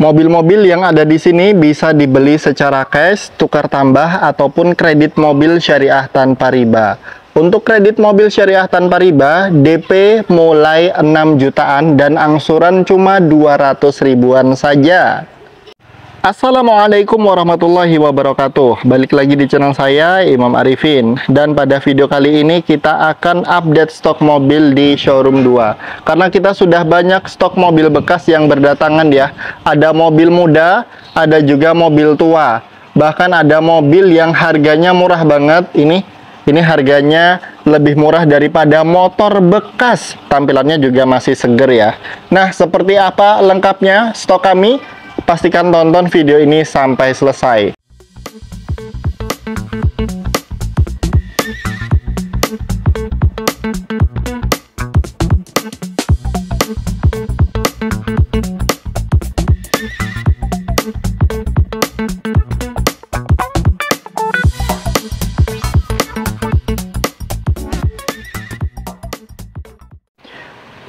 Mobil-mobil yang ada di sini bisa dibeli secara cash, tukar tambah, ataupun kredit mobil syariah tanpa riba. Untuk kredit mobil syariah tanpa riba, DP mulai 6 jutaan dan angsuran cuma 200 ribuan saja. Assalamualaikum warahmatullahi wabarakatuh. Balik lagi di channel saya, Imam Arifin. Dan pada video kali ini kita akan update stok mobil di showroom 2. Karena kita sudah banyak stok mobil bekas yang berdatangan ya. Ada mobil muda, ada juga mobil tua. Bahkan ada mobil yang harganya murah banget. Ini harganya lebih murah daripada motor bekas. Tampilannya juga masih seger ya. Nah, seperti apa lengkapnya stok kami? Pastikan tonton video ini sampai selesai.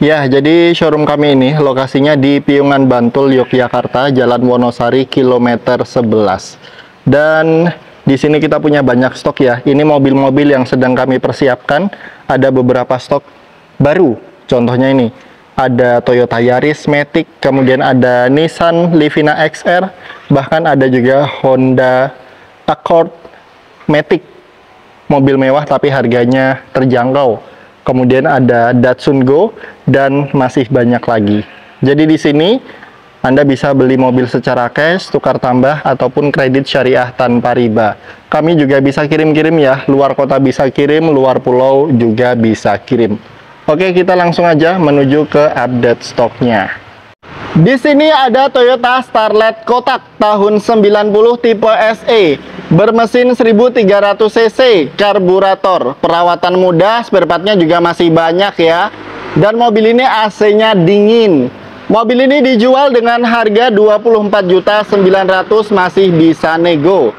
Ya, jadi showroom kami ini lokasinya di Piungan Bantul, Yogyakarta, Jalan Wonosari, kilometer 11. Dan di sini kita punya banyak stok ya. Ini mobil-mobil yang sedang kami persiapkan. Ada beberapa stok baru. Contohnya ini, ada Toyota Yaris Matic, kemudian ada Nissan Livina XR, bahkan ada juga Honda Accord Matic. Mobil mewah tapi harganya terjangkau. Kemudian ada Datsun Go dan masih banyak lagi. Jadi di sini Anda bisa beli mobil secara cash, tukar tambah ataupun kredit syariah tanpa riba. Kami juga bisa kirim-kirim ya, luar kota bisa kirim, luar pulau juga bisa kirim. Oke, kita langsung aja menuju ke update stoknya. Di sini ada Toyota Starlet kotak tahun 90 tipe SE. Bermesin 1300 cc, karburator, perawatan mudah, spare partnya juga masih banyak ya. Dan mobil ini AC-nya dingin. Mobil ini dijual dengan harga 24.900.000, masih bisa nego.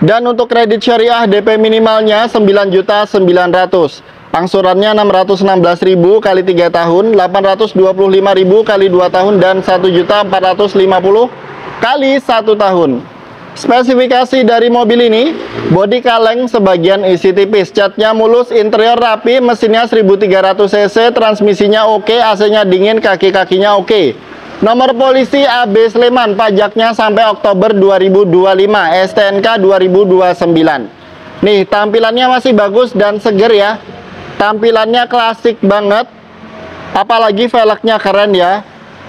Dan untuk kredit syariah DP minimalnya 9.900.000. Angsurannya 616.000 kali 3 tahun, 825.000 kali 2 tahun, dan 1.450.000 kali 1 tahun. Spesifikasi dari mobil ini, bodi kaleng sebagian isi tipis, catnya mulus, interior rapi, mesinnya 1300 cc, transmisinya oke, AC-nya dingin, kaki-kakinya oke. Nomor polisi AB Sleman, pajaknya sampai Oktober 2025, STNK 2029. Nih, tampilannya masih bagus dan seger ya. Tampilannya klasik banget, apalagi velgnya keren ya.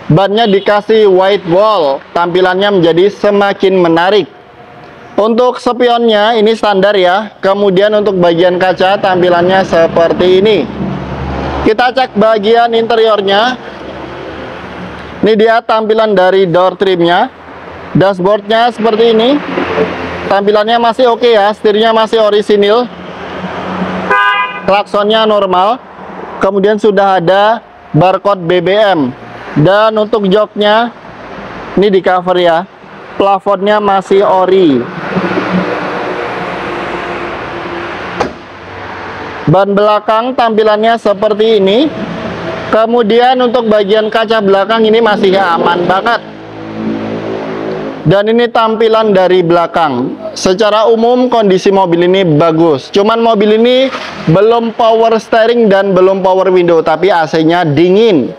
Bannya dikasih white wall, tampilannya menjadi semakin menarik. Untuk spionnya ini standar ya. Kemudian untuk bagian kaca tampilannya seperti ini. Kita cek bagian interiornya. Ini dia tampilan dari door trimnya. Dashboardnya seperti ini. Tampilannya masih oke ya, setirnya masih orisinil. Klaksonnya normal. Kemudian sudah ada barcode BBM. Dan untuk joknya ini di cover ya. Plafonnya masih ori. Ban belakang tampilannya seperti ini. Kemudian untuk bagian kaca belakang ini masih aman banget. Dan ini tampilan dari belakang. Secara umum kondisi mobil ini bagus. Cuman mobil ini belum power steering dan belum power window, tapi AC-nya dingin.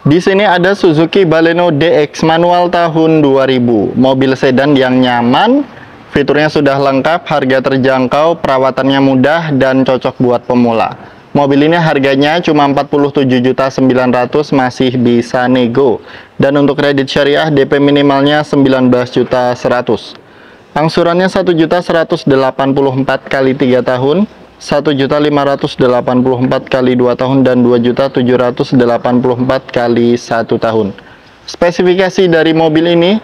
Di sini ada Suzuki Baleno DX manual tahun 2000. Mobil sedan yang nyaman, fiturnya sudah lengkap, harga terjangkau, perawatannya mudah dan cocok buat pemula. Mobil ini harganya cuma 47.900.000, masih bisa nego. Dan untuk kredit syariah DP minimalnya 19.100.000. Angsurannya 1.184 kali 3 tahun, 1.584 kali 2 tahun, dan 2.784 kali 1 tahun. Spesifikasi dari mobil ini,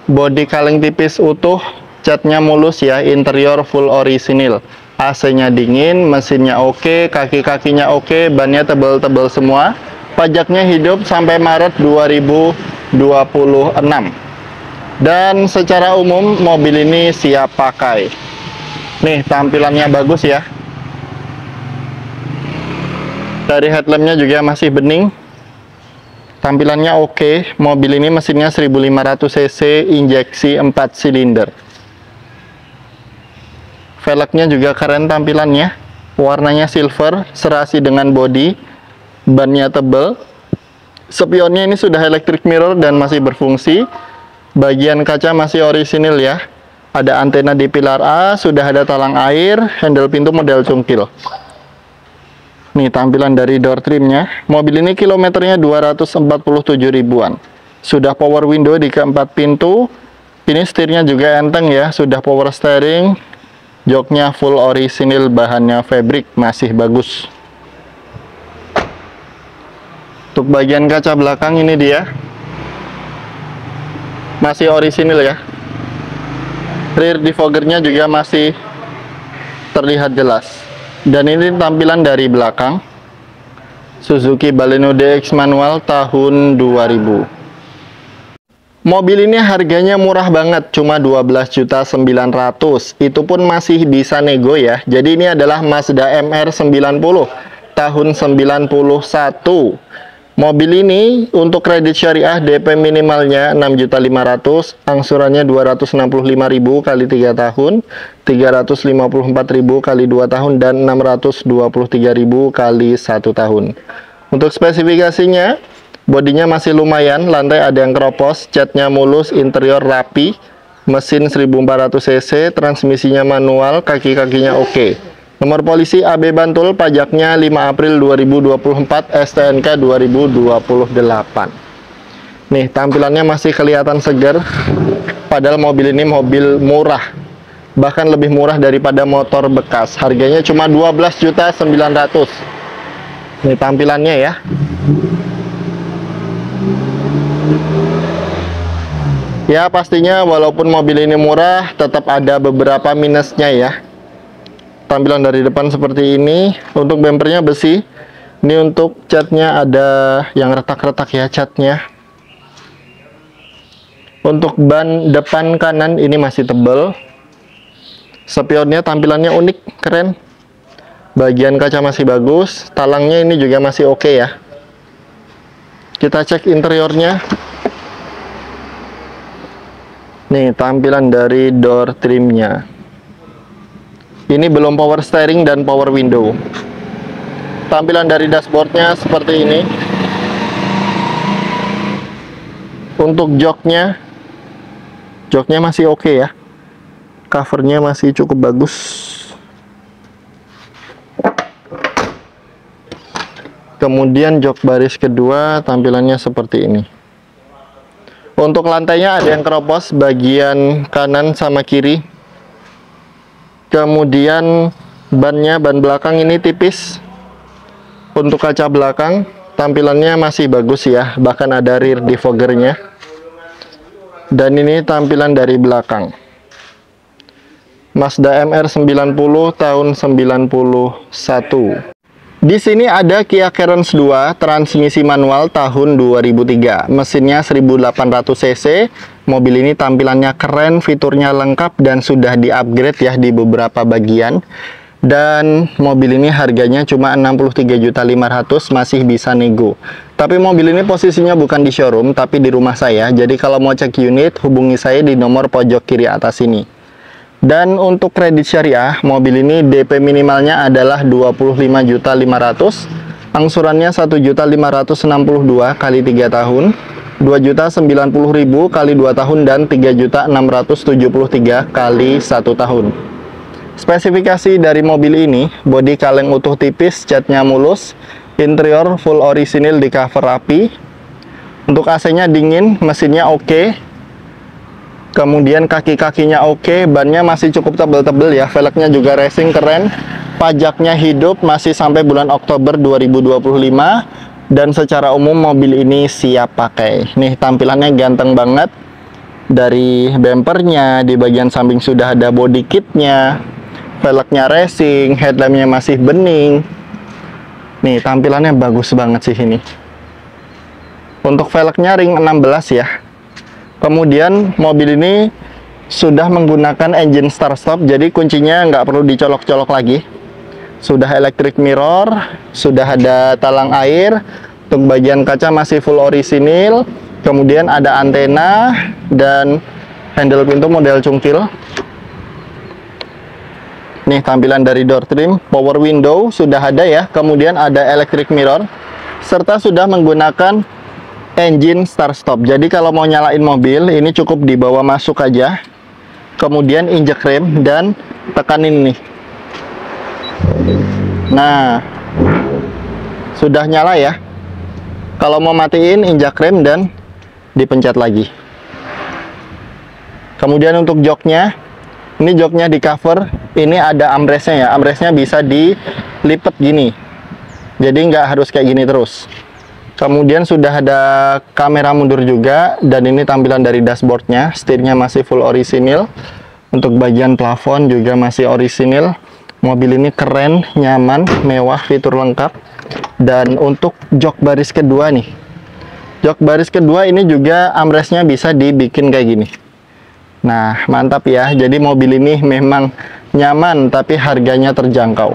bodi kaleng tipis utuh, catnya mulus ya, interior full orisinil, AC-nya dingin, mesinnya oke, kaki-kakinya oke, bannya tebal-tebal semua. Pajaknya hidup sampai Maret 2026. Dan secara umum mobil ini siap pakai. Nih, tampilannya bagus ya. Dari headlampnya juga masih bening. tampilannya oke. Mobil ini mesinnya 1500 cc, injeksi 4 silinder. Velgnya juga keren tampilannya. Warnanya silver, serasi dengan bodi. Bannya tebal. Spionnya ini sudah electric mirror dan masih berfungsi. Bagian kaca masih orisinil ya. Ada antena di pilar A, sudah ada talang air, handle pintu model cungkil. Nih tampilan dari door trimnya. Mobil ini kilometernya 247 ribuan. Sudah power window di keempat pintu. Ini setirnya juga enteng ya, sudah power steering. Joknya full orisinil, bahannya fabric, masih bagus. Untuk bagian kaca belakang ini dia. Masih orisinil ya. Rear defoggernya juga masih terlihat jelas. Dan ini tampilan dari belakang. Suzuki Baleno DX manual tahun 2000. Mobil ini harganya murah banget, cuma 12.900.000. Itu pun masih bisa nego ya. Jadi ini adalah Mazda MR-90 tahun 91. Mobil ini untuk kredit syariah DP minimalnya 6.500.000, angsurannya 265.000 kali 3 tahun, 354.000 kali 2 tahun, dan 623.000 kali 1 tahun. Untuk spesifikasinya, bodinya masih lumayan, lantai ada yang keropos, catnya mulus, interior rapi, mesin 1400 cc, transmisinya manual, kaki-kakinya oke. Nomor polisi AB Bantul, pajaknya 5 April 2024, STNK 2028. Nih, tampilannya masih kelihatan segar. Padahal mobil ini mobil murah. Bahkan lebih murah daripada motor bekas. Harganya cuma 12.900.000. Nih tampilannya ya. Ya, pastinya walaupun mobil ini murah, tetap ada beberapa minusnya ya. Tampilan dari depan seperti ini. Untuk bempernya besi. Ini untuk catnya ada yang retak-retak ya catnya. Untuk ban depan kanan ini masih tebal. Spionnya tampilannya unik, keren. Bagian kaca masih bagus. Talangnya ini juga masih oke ya. Kita cek interiornya. Nih tampilan dari door trimnya. Ini belum power steering dan power window. Tampilan dari dashboardnya seperti ini. Untuk joknya masih oke ya. Covernya masih cukup bagus. Kemudian jok baris kedua tampilannya seperti ini. Untuk lantainya ada yang keropos bagian kanan sama kiri. Kemudian ban belakang ini tipis. Untuk kaca belakang tampilannya masih bagus ya, bahkan ada rear defoggernya. Dan ini tampilan dari belakang. Mazda MR-90 tahun 91. Di sini ada Kia Carens 2, transmisi manual tahun 2003. Mesinnya 1800 cc. Mobil ini tampilannya keren, fiturnya lengkap, dan sudah di-upgrade ya di beberapa bagian. Dan mobil ini harganya cuma 63.500.000, masih bisa nego. Tapi mobil ini posisinya bukan di showroom, tapi di rumah saya. Jadi kalau mau cek unit, hubungi saya di nomor pojok kiri atas ini. Dan untuk kredit syariah, mobil ini DP minimalnya adalah 25.500.000, angsurannya 1.562 kali 3 tahun, 2.090.000 kali 2 tahun, dan 3.673 kali 1 tahun. Spesifikasi dari mobil ini, bodi kaleng utuh tipis, catnya mulus, interior full orisinil di cover rapi. Untuk AC-nya dingin, mesinnya oke. Kemudian kaki-kakinya oke, bannya masih cukup tebel-tebel ya, velgnya juga racing keren, pajaknya hidup masih sampai bulan Oktober 2025, dan secara umum mobil ini siap pakai. Nih tampilannya ganteng banget, dari bempernya, di bagian samping sudah ada body kitnya, velgnya racing, headlampnya masih bening. Nih tampilannya bagus banget sih ini. Untuk velgnya ring 16 ya. Kemudian mobil ini sudah menggunakan engine start stop, jadi kuncinya nggak perlu dicolok-colok lagi. Sudah electric mirror, sudah ada talang air, Untuk bagian kaca masih full orisinil. Kemudian ada antena dan handle pintu model cungkil. Nih tampilan dari door trim. Power window sudah ada ya. Kemudian ada electric mirror. Serta sudah menggunakan engine start stop. Jadi kalau mau nyalain mobil, ini cukup dibawa masuk aja. Kemudian injek rem dan tekanin nih. Nah, sudah nyala ya. Kalau mau matiin, injak rem dan dipencet lagi. Kemudian untuk joknya, ini joknya di cover. Ini ada armrestnya ya. Armrestnya bisa dilipat gini. Jadi nggak harus kayak gini terus. Kemudian sudah ada kamera mundur juga. Dan ini tampilan dari dashboardnya. Setirnya masih full orisinil. Untuk bagian plafon juga masih orisinil. Mobil ini keren, nyaman, mewah, fitur lengkap. Dan untuk jok baris kedua nih, jok baris kedua ini juga armrestnya bisa dibikin kayak gini. Nah, mantap ya. Jadi mobil ini memang nyaman, tapi harganya terjangkau.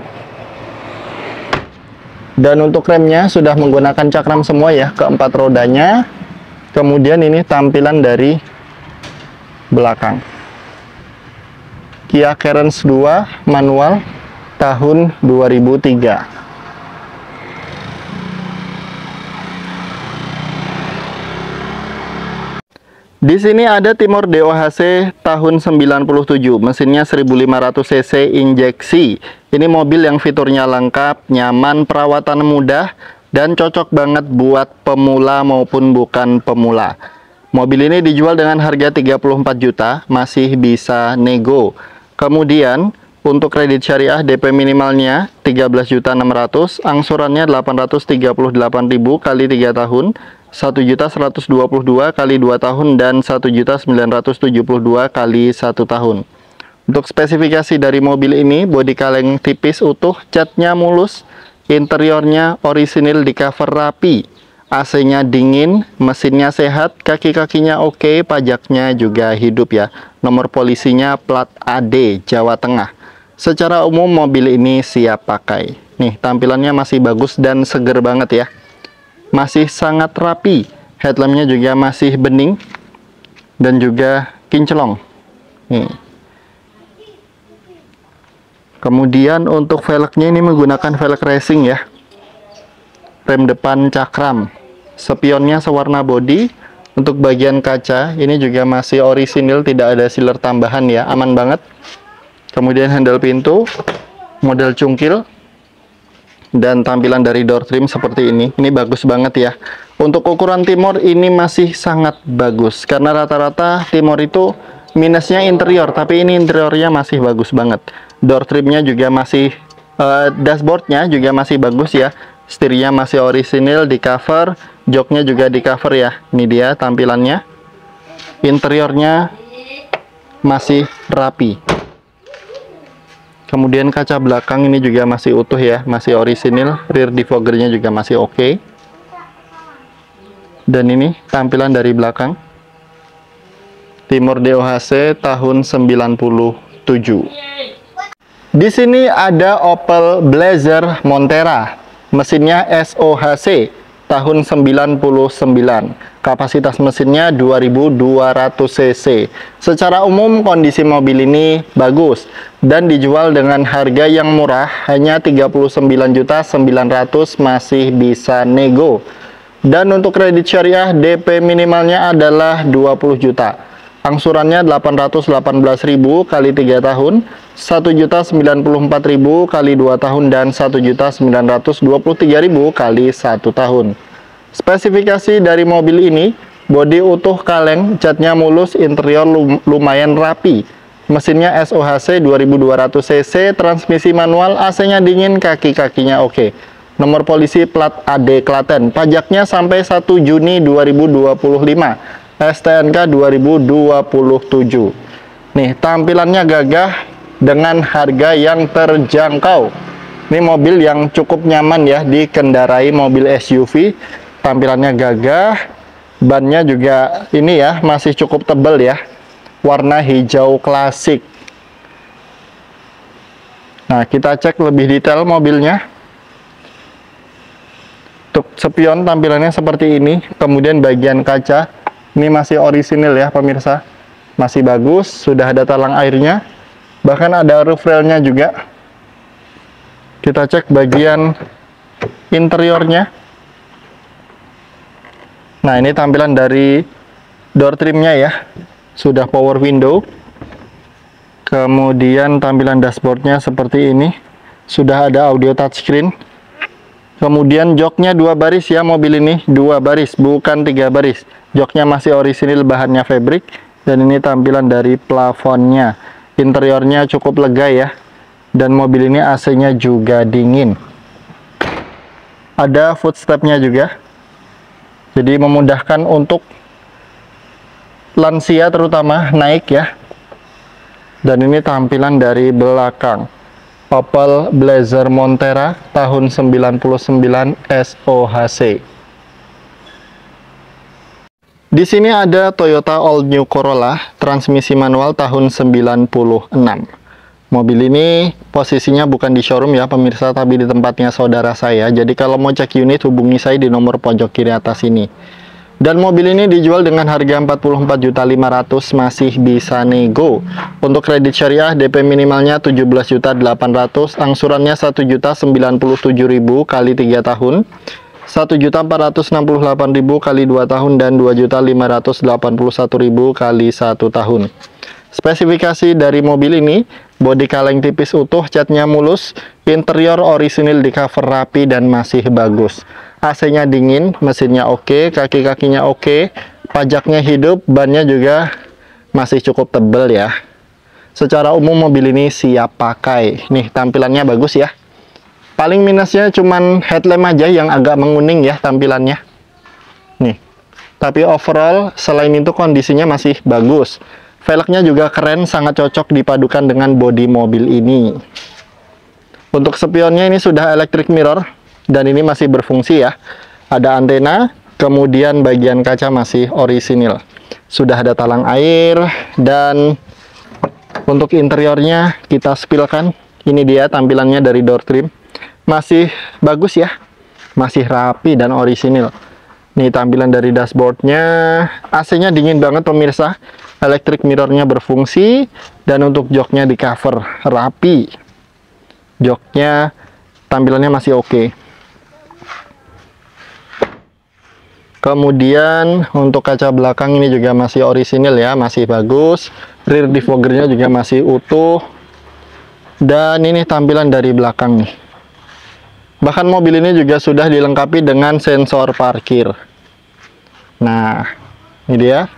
Dan untuk remnya sudah menggunakan cakram semua ya, keempat rodanya. Kemudian ini tampilan dari belakang. Kia Carens 2 manual tahun 2003. Di sini ada Timor DOHC tahun 97, mesinnya 1500 cc injeksi. Ini mobil yang fiturnya lengkap, nyaman, perawatan mudah, dan cocok banget buat pemula maupun bukan pemula. Mobil ini dijual dengan harga 34 juta, masih bisa nego. Kemudian untuk kredit syariah DP minimalnya 13.600.000, angsurannya 838.000 kali 3 tahun. 1.122 kali 2 tahun dan 1.972 kali 1 tahun. Untuk spesifikasi dari mobil ini, bodi kaleng tipis utuh, catnya mulus, interiornya orisinil di cover rapi, AC-nya dingin, mesinnya sehat, kaki-kakinya oke, pajaknya juga hidup ya. Nomor polisinya plat AD Jawa Tengah. Secara umum mobil ini siap pakai. Nih tampilannya masih bagus dan seger banget ya. Masih sangat rapi, headlampnya juga masih bening dan juga kinclong. Nih. Kemudian untuk velgnya ini menggunakan velg racing ya. Rem depan cakram, spionnya sewarna body. Untuk bagian kaca ini juga masih orisinil, tidak ada sealer tambahan ya, aman banget. Kemudian handle pintu model cungkil. Dan tampilan dari door trim seperti ini bagus banget ya. Untuk ukuran Timor ini masih sangat bagus, karena rata-rata Timor itu minusnya interior, tapi ini interiornya masih bagus banget. Door trimnya juga masih, dashboardnya juga masih bagus ya. Setirnya masih orisinil di cover, joknya juga di cover ya. Ini dia tampilannya. Interiornya masih rapi. Kemudian kaca belakang ini juga masih utuh ya, masih orisinil. Rear defoggernya juga masih oke. Dan ini tampilan dari belakang. Timor DOHC tahun 97. Di sini ada Opel Blazer Montera. Mesinnya SOHC tahun 99. Kapasitas mesinnya 2200 cc. Secara umum kondisi mobil ini bagus dan dijual dengan harga yang murah, hanya 39.900.000, masih bisa nego. Dan untuk kredit syariah DP minimalnya adalah 20 juta. Angsurannya 818.000 kali 3 tahun, 1.094.000 kali 2 tahun dan 1.923.000 kali 1 tahun. Spesifikasi dari mobil ini, bodi utuh kaleng, catnya mulus, interior lumayan rapi. Mesinnya SOHC 2200 cc, transmisi manual, AC-nya dingin, kaki-kakinya oke. Nomor polisi plat AD Klaten. Pajaknya sampai 1 Juni 2025. STNK 2027. Nih, tampilannya gagah dengan harga yang terjangkau. Ini mobil yang cukup nyaman ya dikendarai, mobil SUV. Tampilannya gagah, bannya juga ini ya masih cukup tebal ya, warna hijau klasik. Nah, kita cek lebih detail mobilnya. Untuk spion tampilannya seperti ini. Kemudian bagian kaca ini masih orisinil ya pemirsa, masih bagus, sudah ada talang airnya, bahkan ada roof railnya juga. Kita cek bagian interiornya. Nah, ini tampilan dari door trimnya ya, sudah power window. Kemudian tampilan dashboardnya seperti ini, sudah ada audio touchscreen. Kemudian joknya 2 baris ya, mobil ini 2 baris, bukan 3 baris. Joknya masih orisinil, bahannya fabric. Dan ini tampilan dari plafonnya. Interiornya cukup lega ya. Dan mobil ini AC-nya juga dingin. Ada footstep-nya juga. Jadi memudahkan untuk lansia terutama naik ya. Dan ini tampilan dari belakang. Opel Blazer Montera tahun 99 SOHC. Di sini ada Toyota All New Corolla transmisi manual tahun 96. Mobil ini posisinya bukan di showroom ya pemirsa, tapi di tempatnya saudara saya. Jadi kalau mau cek unit hubungi saya di nomor pojok kiri atas ini. Dan mobil ini dijual dengan harga 44.500.000, masih bisa nego. Untuk kredit syariah DP minimalnya 17.800.000, angsurannya 1.097.000 kali 3 tahun, 1.468.000 kali 2 tahun, dan 2.581.000 kali 1 tahun. Spesifikasi dari mobil ini, bodi kaleng tipis utuh, catnya mulus, interior orisinil di cover rapi dan masih bagus. AC-nya dingin, mesinnya oke, kaki-kakinya oke, pajaknya hidup, bannya juga masih cukup tebal ya. Secara umum mobil ini siap pakai. Nih tampilannya bagus ya. Paling minusnya cuman headlamp aja yang agak menguning ya tampilannya. Nih. Tapi overall selain itu kondisinya masih bagus. Velgnya juga keren, sangat cocok dipadukan dengan bodi mobil ini. Untuk spionnya ini sudah electric mirror. Dan ini masih berfungsi ya. Ada antena, kemudian bagian kaca masih orisinil. Sudah ada talang air, dan untuk interiornya kita spilkan. Ini dia tampilannya dari door trim. Masih bagus ya. Masih rapi dan orisinil. Ini tampilan dari dashboardnya. AC-nya dingin banget pemirsa. Electric mirrornya berfungsi. Dan untuk joknya di cover rapi. Joknya tampilannya masih oke. Kemudian untuk kaca belakang ini juga masih orisinil ya, masih bagus. Rear defoggernya juga masih utuh. Dan ini tampilan dari belakang nih. Bahkan mobil ini juga sudah dilengkapi dengan sensor parkir. Nah, ini dia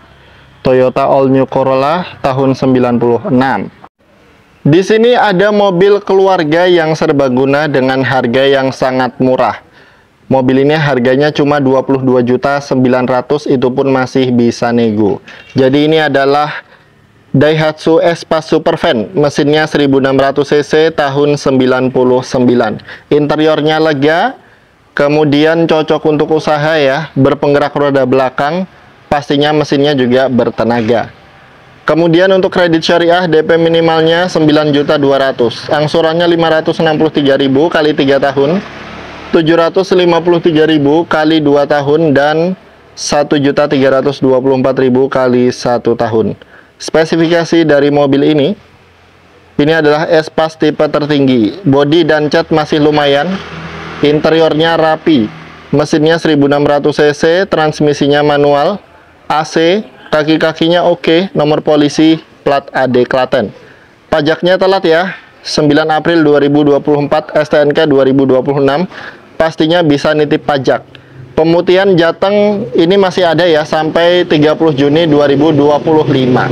Toyota All New Corolla tahun 96. Di sini ada mobil keluarga yang serbaguna dengan harga yang sangat murah. Mobil ini harganya cuma 22.900.000, itu pun masih bisa nego. Jadi ini adalah Daihatsu Espace Supervan, mesinnya 1600 cc tahun 99. Interiornya lega, kemudian cocok untuk usaha ya, berpenggerak roda belakang, pastinya mesinnya juga bertenaga. Kemudian untuk kredit syariah DP minimalnya 9.200.000, angsurannya 563.000 kali 3 tahun. 753.000 kali 2 tahun, dan 1.324.000 kali 1 tahun. Spesifikasi dari mobil ini adalah Espace tipe tertinggi. Bodi dan cat masih lumayan. Interiornya rapi. Mesinnya 1600 cc, transmisinya manual, AC, kaki-kakinya oke, nomor polisi plat AD Klaten. Pajaknya telat ya. 9 April 2024, STNK 2026. Pastinya bisa nitip pajak. Pemutihan Jateng ini masih ada ya sampai 30 Juni 2025.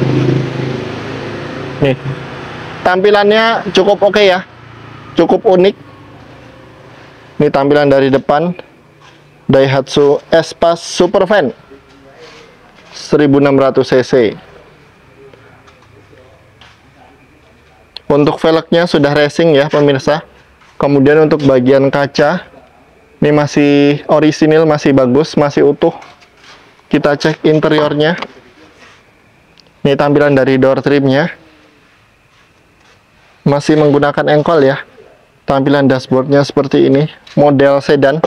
Nih. Tampilannya cukup oke ya. Cukup unik. Ini tampilan dari depan Daihatsu Espace Supervan 1600 cc. Untuk velgnya sudah racing ya pemirsa. Kemudian untuk bagian kaca ini masih orisinil, masih bagus, masih utuh. Kita cek interiornya. Ini tampilan dari door trimnya. Masih menggunakan engkol ya. Tampilan dashboardnya seperti ini, model sedan.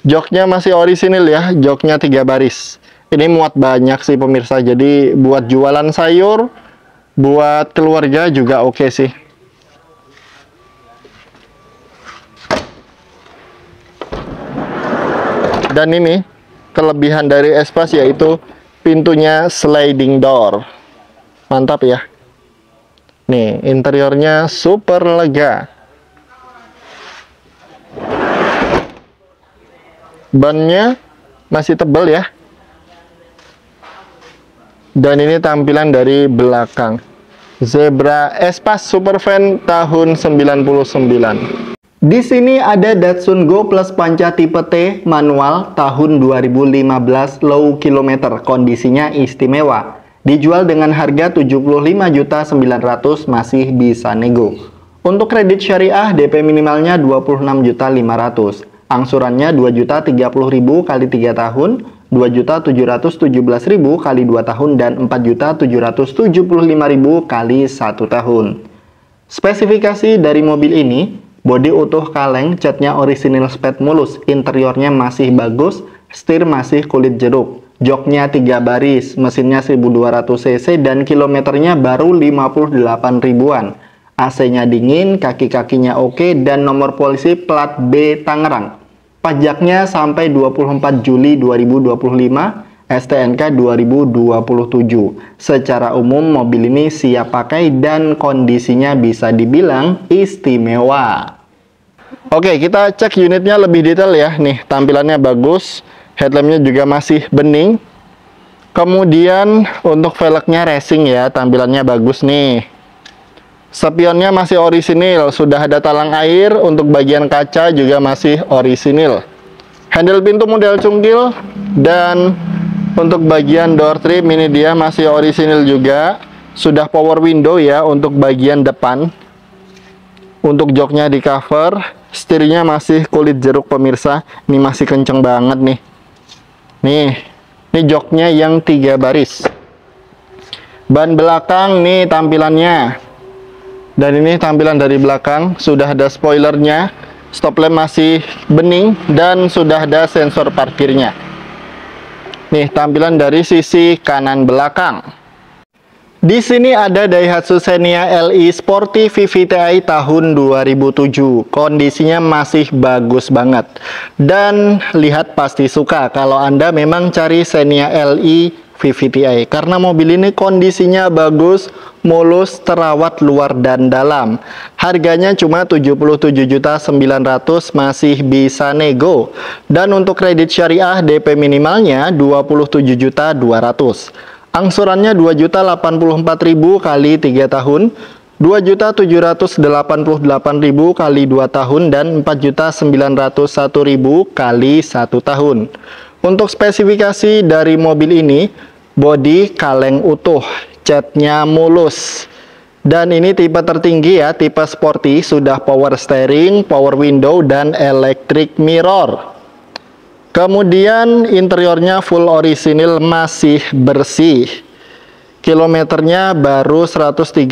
Joknya masih orisinil ya, joknya 3 baris. Ini muat banyak sih pemirsa, jadi buat jualan sayur, buat keluarga juga oke sih. Dan ini kelebihan dari Espas yaitu pintunya sliding door. Mantap ya. Nih, interiornya super lega. Bannya masih tebal ya. Dan ini tampilan dari belakang. Zebra Espas Supervan tahun 99. Di sini ada Datsun Go Plus Panca tipe T manual tahun 2015 low kilometer. Kondisinya istimewa. Dijual dengan harga 75.900.000, masih bisa nego. Untuk kredit syariah DP minimalnya 26.500.000. Angsurannya 2.030.000 kali 3 tahun, 2.717.000 kali 2 tahun, dan 4.775.000 kali 1 tahun. Spesifikasi dari mobil ini, bodi utuh kaleng, catnya orisinil spet mulus, interiornya masih bagus, setir masih kulit jeruk, joknya 3 baris, mesinnya 1200 cc dan kilometernya baru 58 ribuan. AC-nya dingin, kaki-kakinya oke, dan nomor polisi plat B Tangerang. Pajaknya sampai 24 Juli 2025, STNK 2027. Secara umum mobil ini siap pakai dan kondisinya bisa dibilang istimewa. Oke, kita cek unitnya lebih detail ya. Nih, tampilannya bagus, headlampnya juga masih bening. Kemudian untuk velgnya racing ya, tampilannya bagus nih. Spionnya masih orisinil, sudah ada talang air, untuk bagian kaca juga masih orisinil. Handle pintu model cungkil, dan untuk bagian door trim ini dia masih orisinil juga. Sudah power window ya untuk bagian depan. Untuk joknya di cover, setirnya masih kulit jeruk pemirsa. Ini masih kenceng banget nih. Ini joknya yang 3 baris. Ban belakang nih tampilannya. Dan ini tampilan dari belakang, sudah ada spoilernya, stop lamp masih bening, dan sudah ada sensor parkirnya. Nih, tampilan dari sisi kanan belakang. Di sini ada Daihatsu Xenia LI Sporty VVTi tahun 2007. Kondisinya masih bagus banget. Dan lihat pasti suka kalau Anda memang cari Xenia LI VVTi, karena mobil ini kondisinya bagus, mulus, terawat luar dan dalam. Harganya cuma 77.900.000, masih bisa nego. Dan untuk kredit syariah DP minimalnya 27.200.000. Angsurannya 2.084.000 kali 3 tahun, 2.788.000 kali 2 tahun, dan 4.901.000 kali 1 tahun. Untuk spesifikasi dari mobil ini, bodi kaleng utuh, catnya mulus. Dan ini tipe tertinggi ya, tipe sporty, sudah power steering, power window, dan electric mirror. Kemudian interiornya full orisinil, masih bersih. Kilometernya baru 136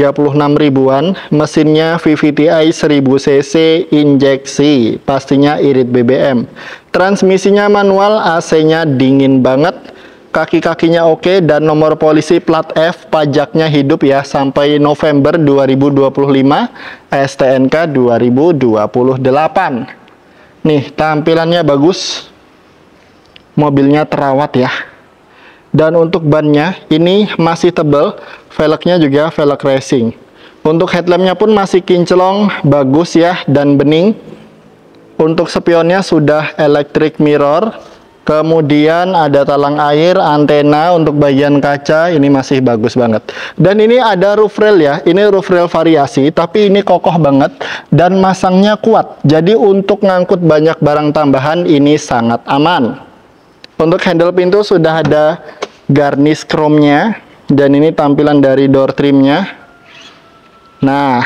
ribuan, mesinnya VVTi 1000 cc injeksi, pastinya irit BBM. Transmisinya manual, AC-nya dingin banget, kaki-kakinya oke, dan nomor polisi plat F, pajaknya hidup ya sampai November 2025, STNK 2028. Nih, tampilannya bagus, mobilnya terawat ya. Dan untuk bannya ini masih tebal, velgnya juga velg racing. Untuk headlampnya pun masih kinclong, bagus ya, dan bening. Untuk spionnya sudah electric mirror. Kemudian ada talang air, antena untuk bagian kaca, ini masih bagus banget. Dan ini ada roof rail ya, ini roof rail variasi, tapi ini kokoh banget dan masangnya kuat. Jadi untuk ngangkut banyak barang tambahan ini sangat aman. Untuk handle pintu sudah ada garnish chrome-nya, dan ini tampilan dari door trim-nya. Nah,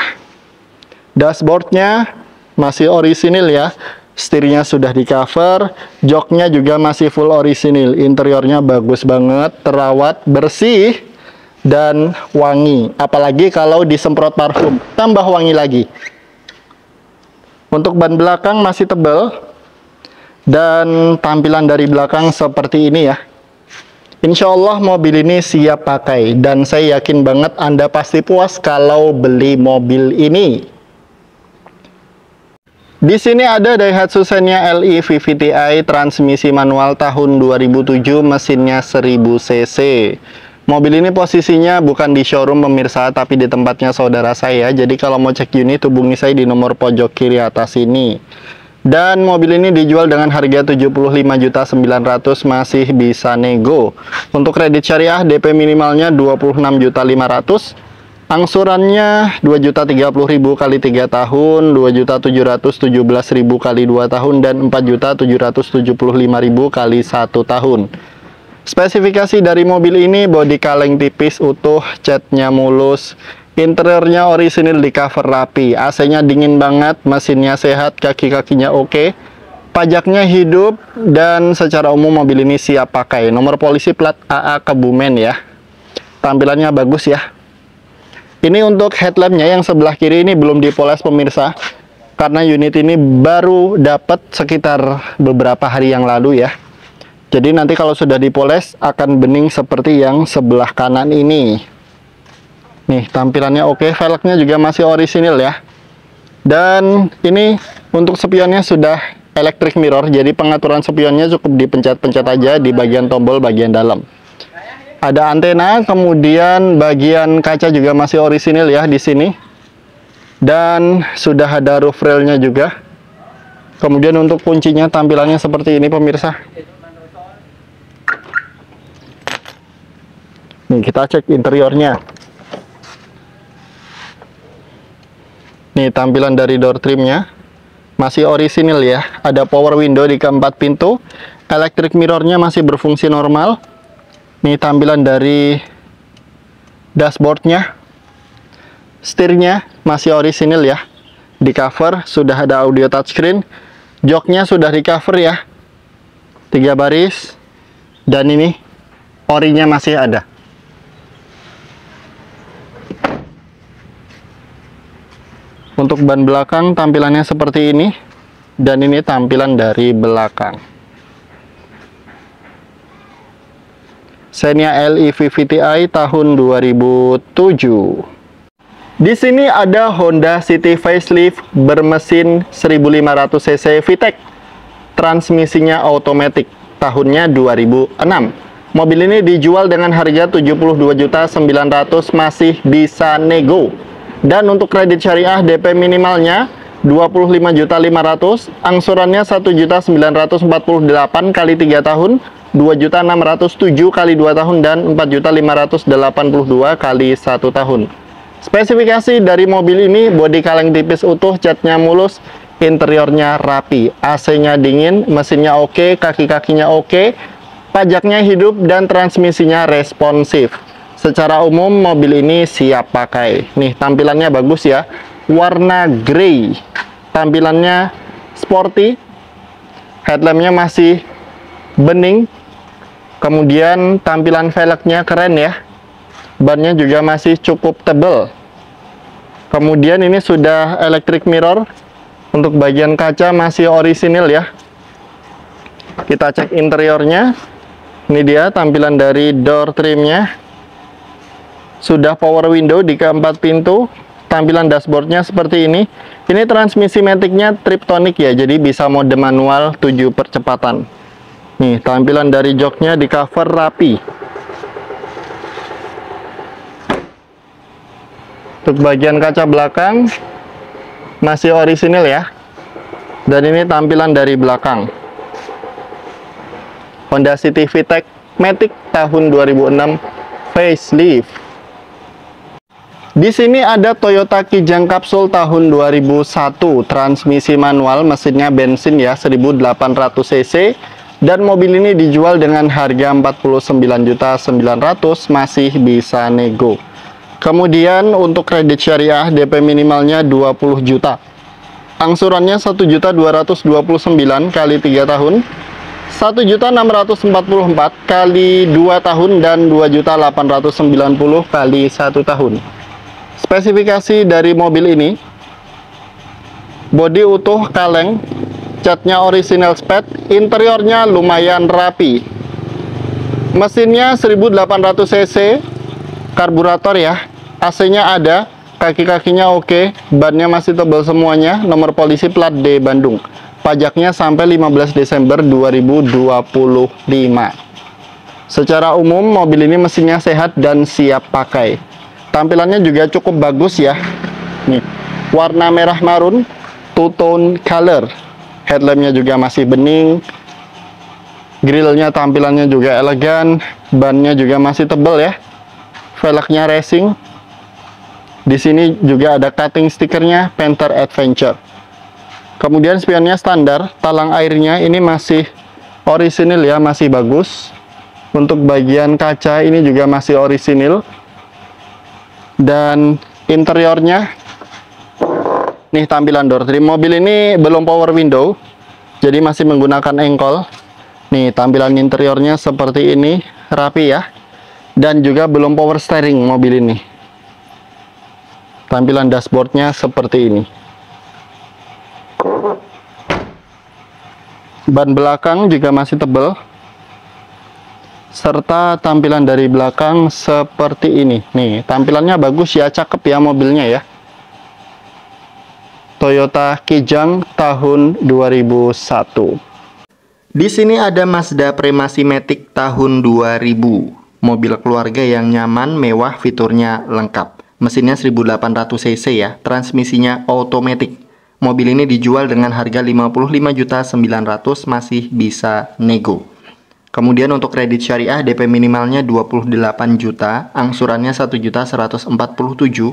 dashboard-nya masih orisinil ya, setirnya sudah di cover, joknya juga masih full orisinil, interiornya bagus banget, terawat, bersih, dan wangi. Apalagi kalau disemprot parfum, tambah wangi lagi. Untuk ban belakang masih tebal, Dan tampilan dari belakang seperti ini ya. Insya Allah mobil ini siap pakai, dan saya yakin banget Anda pasti puas kalau beli mobil ini. Di sini ada Daihatsu Xenia LE VVT-i transmisi manual tahun 2007, mesinnya 1000 cc. Mobil ini posisinya bukan di showroom pemirsa, tapi di tempatnya saudara saya. Jadi kalau mau cek unit, hubungi saya di nomor pojok kiri atas ini. Dan mobil ini dijual dengan harga 75.900.000, masih bisa nego. Untuk kredit syariah DP minimalnya 26.500.000. Angsurannya 2.030.000 kali 3 tahun, 2.717.000 kali 2 tahun, dan 4.775.000 kali 1 tahun. Spesifikasi dari mobil ini bodi kaleng tipis utuh, catnya mulus. Interiornya orisinil, di cover rapi, AC-nya dingin banget, mesinnya sehat, kaki-kakinya oke, pajaknya hidup, dan secara umum mobil ini siap pakai. Nomor polisi plat AA Kebumen ya. Tampilannya bagus ya. Ini untuk headlampnya yang sebelah kiri ini belum dipoles pemirsa, karena unit ini baru dapat sekitar beberapa hari yang lalu ya. Jadi nanti kalau sudah dipoles akan bening seperti yang sebelah kanan ini. Nih, tampilannya oke, velgnya juga masih orisinil ya. Dan ini untuk spionnya sudah electric mirror, jadi pengaturan spionnya cukup dipencet-pencet aja di bagian tombol bagian dalam. Ada antena, kemudian bagian kaca juga masih orisinil ya di sini. Dan sudah ada roof railnya juga. Kemudian untuk kuncinya tampilannya seperti ini pemirsa. Nih, kita cek interiornya. Nih, tampilan dari door trimnya masih orisinil ya. Ada power window di keempat pintu. Electric mirrornya masih berfungsi normal. Nih, tampilan dari dashboardnya. Setirnya masih orisinil ya. Di cover sudah ada audio touchscreen. Joknya sudah di cover ya. 3 baris. Dan ini orinya masih ada. Untuk ban belakang tampilannya seperti ini, dan ini tampilan dari belakang. Xenia LE VVT-i tahun 2007. Di sini ada Honda City facelift bermesin 1500 cc VTEC. Transmisinya otomatis, tahunnya 2006. Mobil ini dijual dengan harga 72.900.000, masih bisa nego. Dan untuk kredit syariah DP minimalnya 25.500.000, angsurannya 1.948.000 kali 3 tahun, 2.607.000 kali 2 tahun, dan 4.582.000 kali 1 tahun. Spesifikasi dari mobil ini bodi kaleng tipis utuh, catnya mulus, interiornya rapi, AC-nya dingin, mesinnya oke, kaki-kakinya oke, pajaknya hidup, dan transmisinya responsif. Secara umum mobil ini siap pakai. Nih, tampilannya bagus ya, warna grey. Tampilannya sporty. Headlampnya masih bening. Kemudian tampilan velgnya keren ya. Bannya juga masih cukup tebal. Kemudian ini sudah electric mirror. Untuk bagian kaca masih orisinil ya. Kita cek interiornya. Ini dia tampilan dari door trimnya. Sudah power window di keempat pintu. Tampilan dashboardnya seperti ini. Ini transmisi maticnya Triptonic ya, jadi bisa mode manual 7 percepatan. Nih, tampilan dari joknya di cover rapi. Untuk bagian kaca belakang masih orisinil ya. Dan ini tampilan dari belakang. Honda City VTEC Matic tahun 2006 facelift. Di sini ada Toyota Kijang Capsule tahun 2001, transmisi manual, mesinnya bensin ya, 1800 cc, dan mobil ini dijual dengan harga 49.900.000, masih bisa nego. Kemudian untuk kredit syariah DP minimalnya 20 juta. Angsurannya 1.229.000 kali 3 tahun, 1.644.000 kali 2 tahun, dan 2.890.000 kali 1 tahun. Spesifikasi dari mobil ini, bodi utuh kaleng, catnya original spec, interiornya lumayan rapi. Mesinnya 1800 cc, karburator ya, AC-nya ada, kaki-kakinya oke, bannya masih tebal semuanya, nomor polisi plat D Bandung. Pajaknya sampai 15 Desember 2025. Secara umum mobil ini mesinnya sehat dan siap pakai. Tampilannya juga cukup bagus ya. Nih, warna merah marun, two-tone color. Headlampnya juga masih bening. Grillnya tampilannya juga elegan, bannya juga masih tebal ya. Velgnya racing. Di sini juga ada cutting stikernya Panther Adventure. Kemudian spionnya standar, talang airnya ini masih orisinil ya, masih bagus. Untuk bagian kaca ini juga masih orisinil. Dan interiornya, nih tampilan door trim. Mobil ini belum power window, jadi masih menggunakan engkol. Nih tampilan interiornya seperti ini, rapi ya. Dan juga belum power steering mobil ini. Tampilan dashboardnya seperti ini. Ban belakang juga masih tebal. Serta tampilan dari belakang seperti ini. Nih tampilannya bagus ya, cakep ya mobilnya ya. Toyota Kijang tahun 2001. Di sini ada Mazda Premacy Matic tahun 2000. Mobil keluarga yang nyaman, mewah, fiturnya lengkap. Mesinnya 1800 cc ya, transmisinya otomatis. Mobil ini dijual dengan harga 55.900.000, masih bisa nego. Kemudian untuk kredit syariah DP minimalnya 28 juta, angsurannya 1.147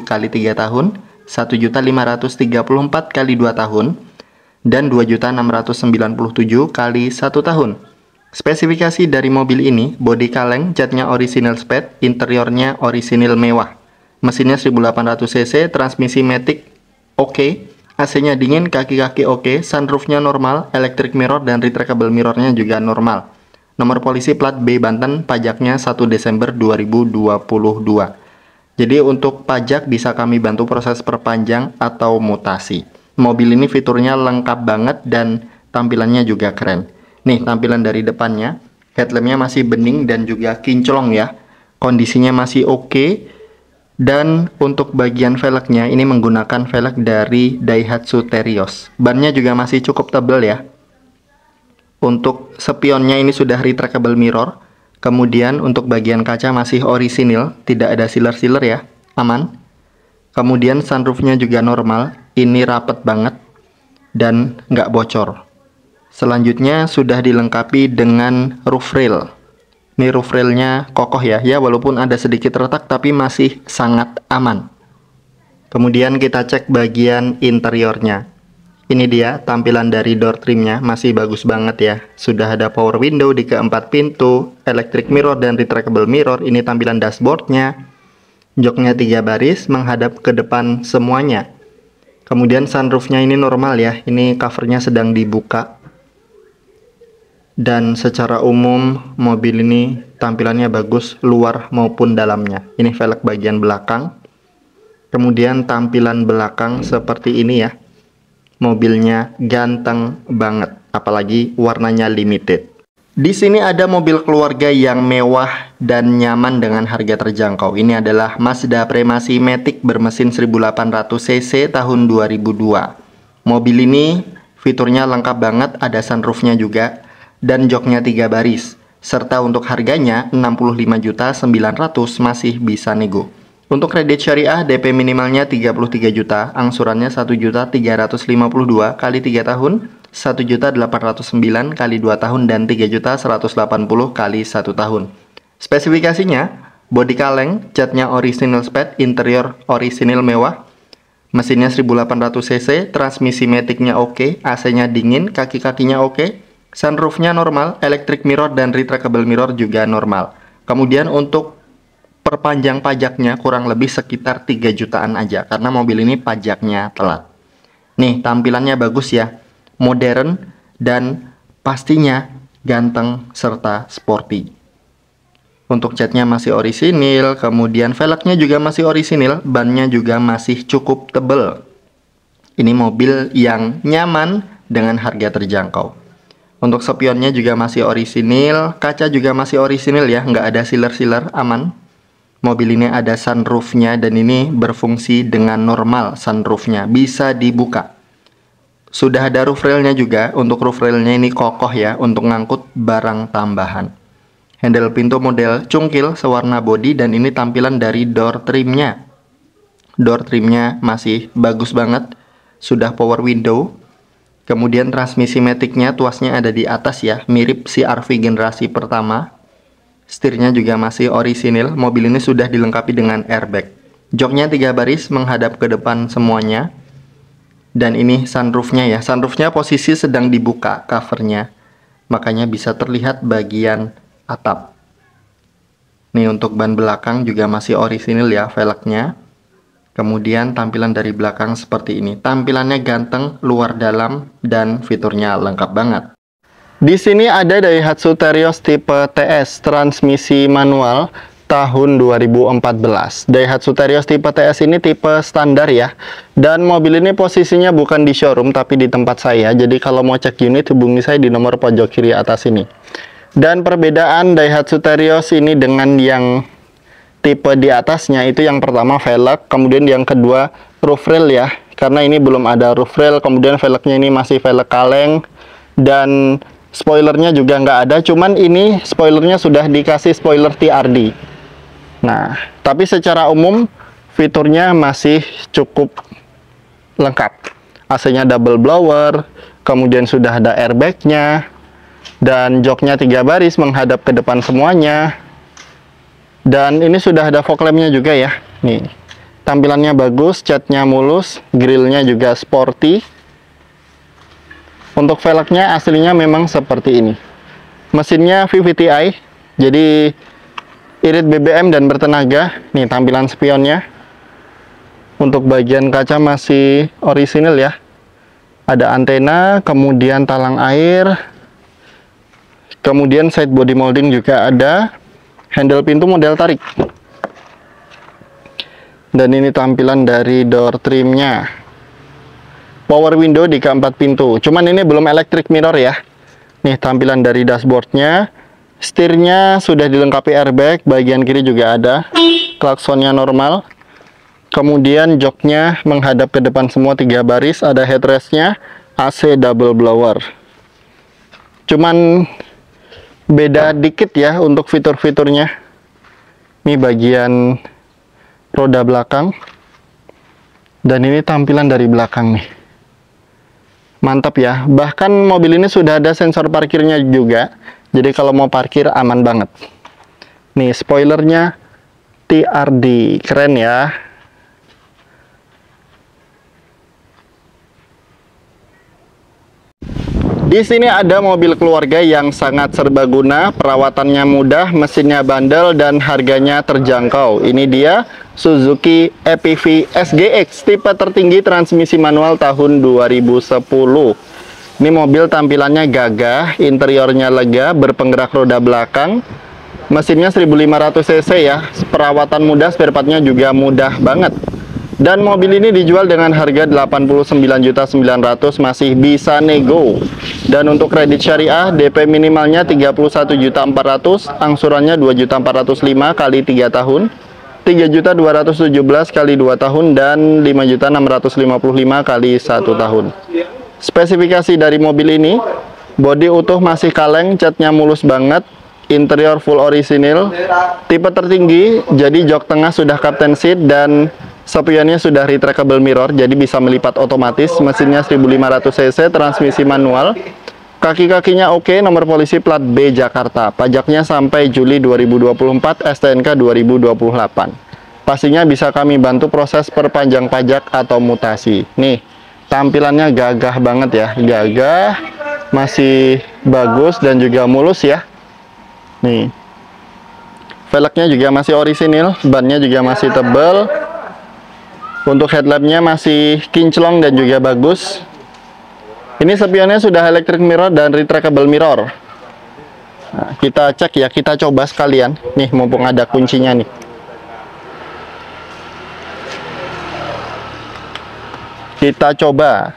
kali 3 tahun, 1.534 kali 2 tahun, dan 2.697 kali 1 tahun. Spesifikasi dari mobil ini, bodi kaleng, catnya original spec, interiornya orisinil mewah. Mesinnya 1800 cc, transmisi matic oke, AC-nya dingin, kaki-kaki oke, sunroofnya normal, electric mirror dan retractable mirrornya juga normal. Nomor polisi plat B Banten, pajaknya 1 Desember 2022. Jadi untuk pajak bisa kami bantu proses perpanjang atau mutasi. Mobil ini fiturnya lengkap banget dan tampilannya juga keren. Nih tampilan dari depannya, headlampnya masih bening dan juga kinclong ya. Kondisinya masih oke. Dan untuk bagian velgnya ini menggunakan velg dari Daihatsu Terios. Bannya juga masih cukup tebal ya. Untuk spionnya ini sudah retractable mirror. Kemudian untuk bagian kaca masih orisinil, tidak ada sealer-sealer ya, aman. Kemudian sunroofnya juga normal, ini rapet banget dan nggak bocor. Selanjutnya sudah dilengkapi dengan roof rail. Ini roof railnya kokoh ya, walaupun ada sedikit retak tapi masih sangat aman. Kemudian kita cek bagian interiornya. Ini dia tampilan dari door trimnya, masih bagus banget ya. Sudah ada power window di keempat pintu, electric mirror dan retractable mirror. Ini tampilan dashboardnya. Joknya 3 baris menghadap ke depan semuanya. Kemudian sunroofnya ini normal ya, ini covernya sedang dibuka. Dan secara umum mobil ini tampilannya bagus luar maupun dalamnya. Ini velg bagian belakang. Kemudian tampilan belakang seperti ini ya. Mobilnya ganteng banget, apalagi warnanya limited. Di sini ada mobil keluarga yang mewah dan nyaman dengan harga terjangkau. Ini adalah Mazda Premacy Matic bermesin 1800 cc tahun 2002. Mobil ini fiturnya lengkap banget, ada sunroofnya juga dan joknya 3 baris. Serta untuk harganya 65.900.000 masih bisa nego. Untuk kredit syariah DP minimalnya 33 juta, angsurannya 1.352 kali 3 tahun, 1.809 kali 2 tahun dan 3.180 kali 1 tahun. Spesifikasinya, bodi kaleng, catnya original spec, interior orisinil mewah, mesinnya 1800 cc, transmisi maticnya oke, AC-nya dingin, kaki-kakinya oke, sunroofnya normal, electric mirror dan retractable mirror juga normal. Kemudian untuk perpanjang pajaknya kurang lebih sekitar 3 jutaan aja, karena mobil ini pajaknya telat. Nih tampilannya bagus ya, modern dan pastinya ganteng serta sporty. Untuk catnya masih orisinil, kemudian velgnya juga masih orisinil, bannya juga masih cukup tebel. Ini mobil yang nyaman, dengan harga terjangkau. Untuk spionnya juga masih orisinil, kaca juga masih orisinil ya, nggak ada sealer-sealer, aman. Mobil ini ada sunroofnya dan ini berfungsi dengan normal sunroofnya, bisa dibuka. Sudah ada roof railnya juga, untuk roof railnya ini kokoh ya, untuk ngangkut barang tambahan. Handle pintu model cungkil sewarna body dan ini tampilan dari door trimnya. Door trimnya masih bagus banget, sudah power window. Kemudian transmisi maticnya, tuasnya ada di atas ya, mirip CR-V generasi pertama. Setirnya juga masih orisinil, mobil ini sudah dilengkapi dengan airbag. Joknya 3 baris menghadap ke depan semuanya. Dan ini sunroofnya ya, sunroofnya posisi sedang dibuka covernya, makanya bisa terlihat bagian atap. Nih untuk ban belakang juga masih orisinil ya velgnya. Kemudian tampilan dari belakang seperti ini. Tampilannya ganteng, luar dalam, dan fiturnya lengkap banget. Di sini ada Daihatsu Terios tipe TS transmisi manual tahun 2014. Daihatsu Terios tipe TS ini tipe standar ya. Dan mobil ini posisinya bukan di showroom tapi di tempat saya. Jadi kalau mau cek unit hubungi saya di nomor pojok kiri atas ini. Dan perbedaan Daihatsu Terios ini dengan yang tipe di atasnya itu, yang pertama velg, kemudian yang kedua roof rail ya, karena ini belum ada roof rail. Kemudian velgnya ini masih velg kaleng dan spoilernya juga nggak ada, cuman ini spoilernya sudah dikasih spoiler TRD. Nah, tapi secara umum fiturnya masih cukup lengkap. AC-nya double blower, kemudian sudah ada airbagnya, dan joknya 3 baris menghadap ke depan semuanya. Dan ini sudah ada fog lampnya juga ya. Nih, tampilannya bagus, catnya mulus, grillnya juga sporty. Untuk velgnya aslinya memang seperti ini. Mesinnya VVTi, jadi irit BBM dan bertenaga. Nih tampilan spionnya. Untuk bagian kaca masih orisinil ya. Ada antena, kemudian talang air, kemudian side body molding juga ada. Handle pintu model tarik. Dan ini tampilan dari door trimnya. Power window di keempat pintu. Cuman ini belum electric mirror ya. Nih tampilan dari dashboardnya. Setirnya sudah dilengkapi airbag. Bagian kiri juga ada. Klaksonnya normal. Kemudian joknya menghadap ke depan semua 3 baris. Ada headrestnya. AC double blower. Cuman beda dikit ya untuk fitur-fiturnya. Ini bagian roda belakang. Dan ini tampilan dari belakang nih. Mantap ya. Bahkan mobil ini sudah ada sensor parkirnya juga. Jadi kalau mau parkir aman banget. Nih spoilernya TRD. Keren ya. Di sini ada mobil keluarga yang sangat serbaguna, perawatannya mudah, mesinnya bandel, dan harganya terjangkau. Ini dia Suzuki EPV SGX tipe tertinggi transmisi manual tahun 2010. Ini mobil tampilannya gagah, interiornya lega, berpenggerak roda belakang. Mesinnya 1500 cc ya, perawatan mudah, spare partnya juga mudah banget. Dan mobil ini dijual dengan harga 89.900.000, masih bisa nego. Dan untuk kredit syariah, DP minimalnya 31.400.000, angsurannya 2.405 kali 3 tahun, 3.217 kali 2 tahun, dan 5.655 kali 1 tahun. Spesifikasi dari mobil ini, bodi utuh masih kaleng, catnya mulus banget, interior full orisinil, tipe tertinggi, jadi jok tengah sudah captain seat, dan spionnya sudah retractable mirror, jadi bisa melipat otomatis. Mesinnya 1500 cc, transmisi manual. Kaki-kakinya oke, nomor polisi plat B Jakarta. Pajaknya sampai Juli 2024, STNK 2028. Pastinya bisa kami bantu proses perpanjang pajak atau mutasi. Nih, tampilannya gagah banget ya. Gagah, masih bagus dan juga mulus ya. Nih. Velgnya juga masih orisinil, bannya juga masih tebal. Untuk headlampnya masih kinclong dan juga bagus. Ini spionnya sudah electric mirror dan retractable mirror. Nah, kita cek ya, kita coba sekalian. Nih, mumpung ada kuncinya nih. Kita coba.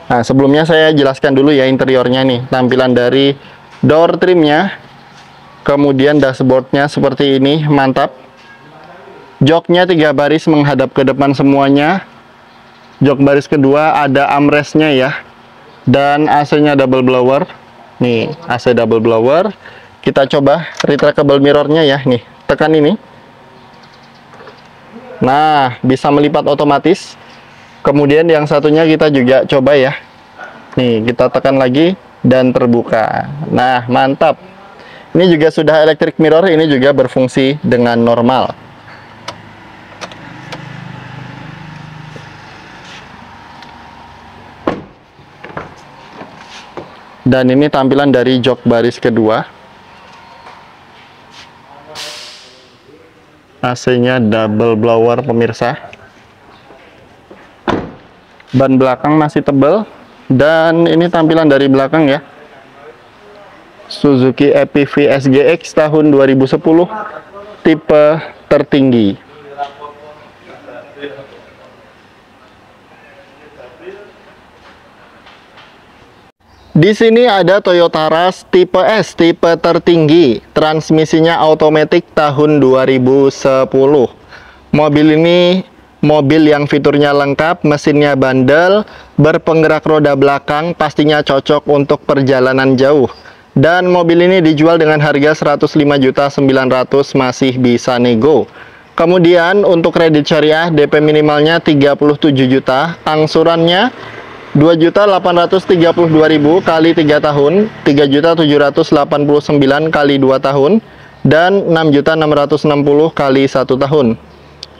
Nah, sebelumnya saya jelaskan dulu ya interiornya nih. Tampilan dari door trimnya, kemudian dashboardnya seperti ini, mantap. Joknya 3 baris menghadap ke depan semuanya. Jok baris kedua ada armrestnya ya. Dan AC-nya double blower. Nih, AC double blower. Kita coba retractable mirrornya ya. Nih, tekan ini. Nah, bisa melipat otomatis. Kemudian yang satunya kita juga coba ya. Nih, kita tekan lagi dan terbuka. Nah, mantap. Ini juga sudah electric mirror, ini juga berfungsi dengan normal. Dan ini tampilan dari jok baris kedua. AC-nya double blower pemirsa. Ban belakang masih tebal. Dan ini tampilan dari belakang ya. Suzuki EPV SGX tahun 2010, tipe tertinggi. Di sini ada Toyota Rush tipe S, tipe tertinggi. Transmisinya automatic tahun 2010. Mobil ini mobil yang fiturnya lengkap, mesinnya bandel, berpenggerak roda belakang, pastinya cocok untuk perjalanan jauh. Dan mobil ini dijual dengan harga 105.900.000, masih bisa nego. Kemudian untuk kredit syariah DP minimalnya 37 juta, angsurannya 2.832.000 kali 3 tahun, 3.789 kali 2 tahun, dan 6.660 kali 1 tahun.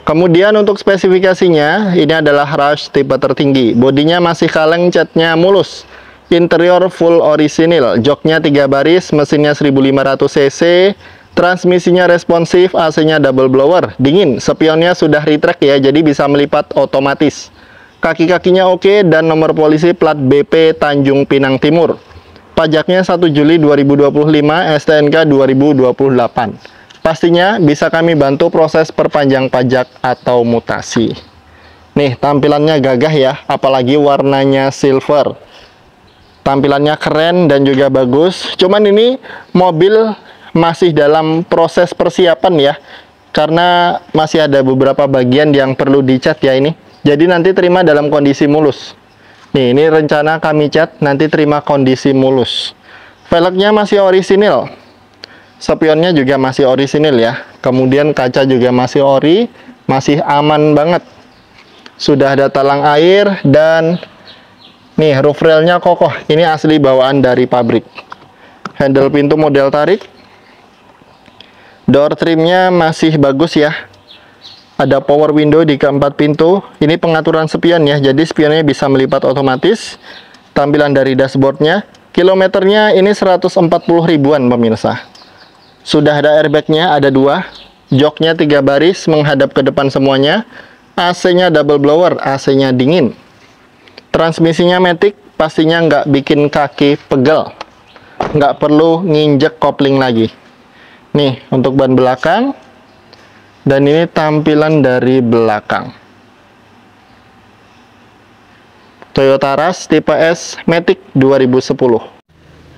Kemudian untuk spesifikasinya, ini adalah Rush tipe tertinggi. Bodinya masih kaleng, catnya mulus. Interior full orisinil. Joknya 3 baris, mesinnya 1500 cc. Transmisinya responsif, AC-nya double blower. Dingin, spionnya sudah retract ya, jadi bisa melipat otomatis. Kaki-kakinya oke, dan nomor polisi plat BP Tanjung Pinang Timur. Pajaknya 1 Juli 2025, STNK 2028. Pastinya bisa kami bantu proses perpanjang pajak atau mutasi. Nih, tampilannya gagah ya, apalagi warnanya silver. Tampilannya keren dan juga bagus. Cuman ini mobil masih dalam proses persiapan ya, karena masih ada beberapa bagian yang perlu dicat ya ini. Jadi nanti terima dalam kondisi mulus. Nih, ini rencana kami cat, nanti terima kondisi mulus. Velgnya masih orisinil. Spionnya juga masih orisinil ya. Kemudian kaca juga masih ori, masih aman banget. Sudah ada talang air dan nih roof railnya kokoh. Ini asli bawaan dari pabrik. Handle pintu model tarik. Door trimnya masih bagus ya. Ada power window di keempat pintu. Ini pengaturan spion ya. Jadi spionnya bisa melipat otomatis. Tampilan dari dashboardnya. Kilometernya ini 140 ribuan pemirsa. Sudah ada airbagnya, ada 2. Joknya 3 baris menghadap ke depan semuanya. AC-nya double blower, AC-nya dingin. Transmisinya matic, pastinya nggak bikin kaki pegel. Nggak perlu nginjek kopling lagi. Nih, untuk ban belakang. Dan ini tampilan dari belakang. Toyota Rush tipe S Matic 2010.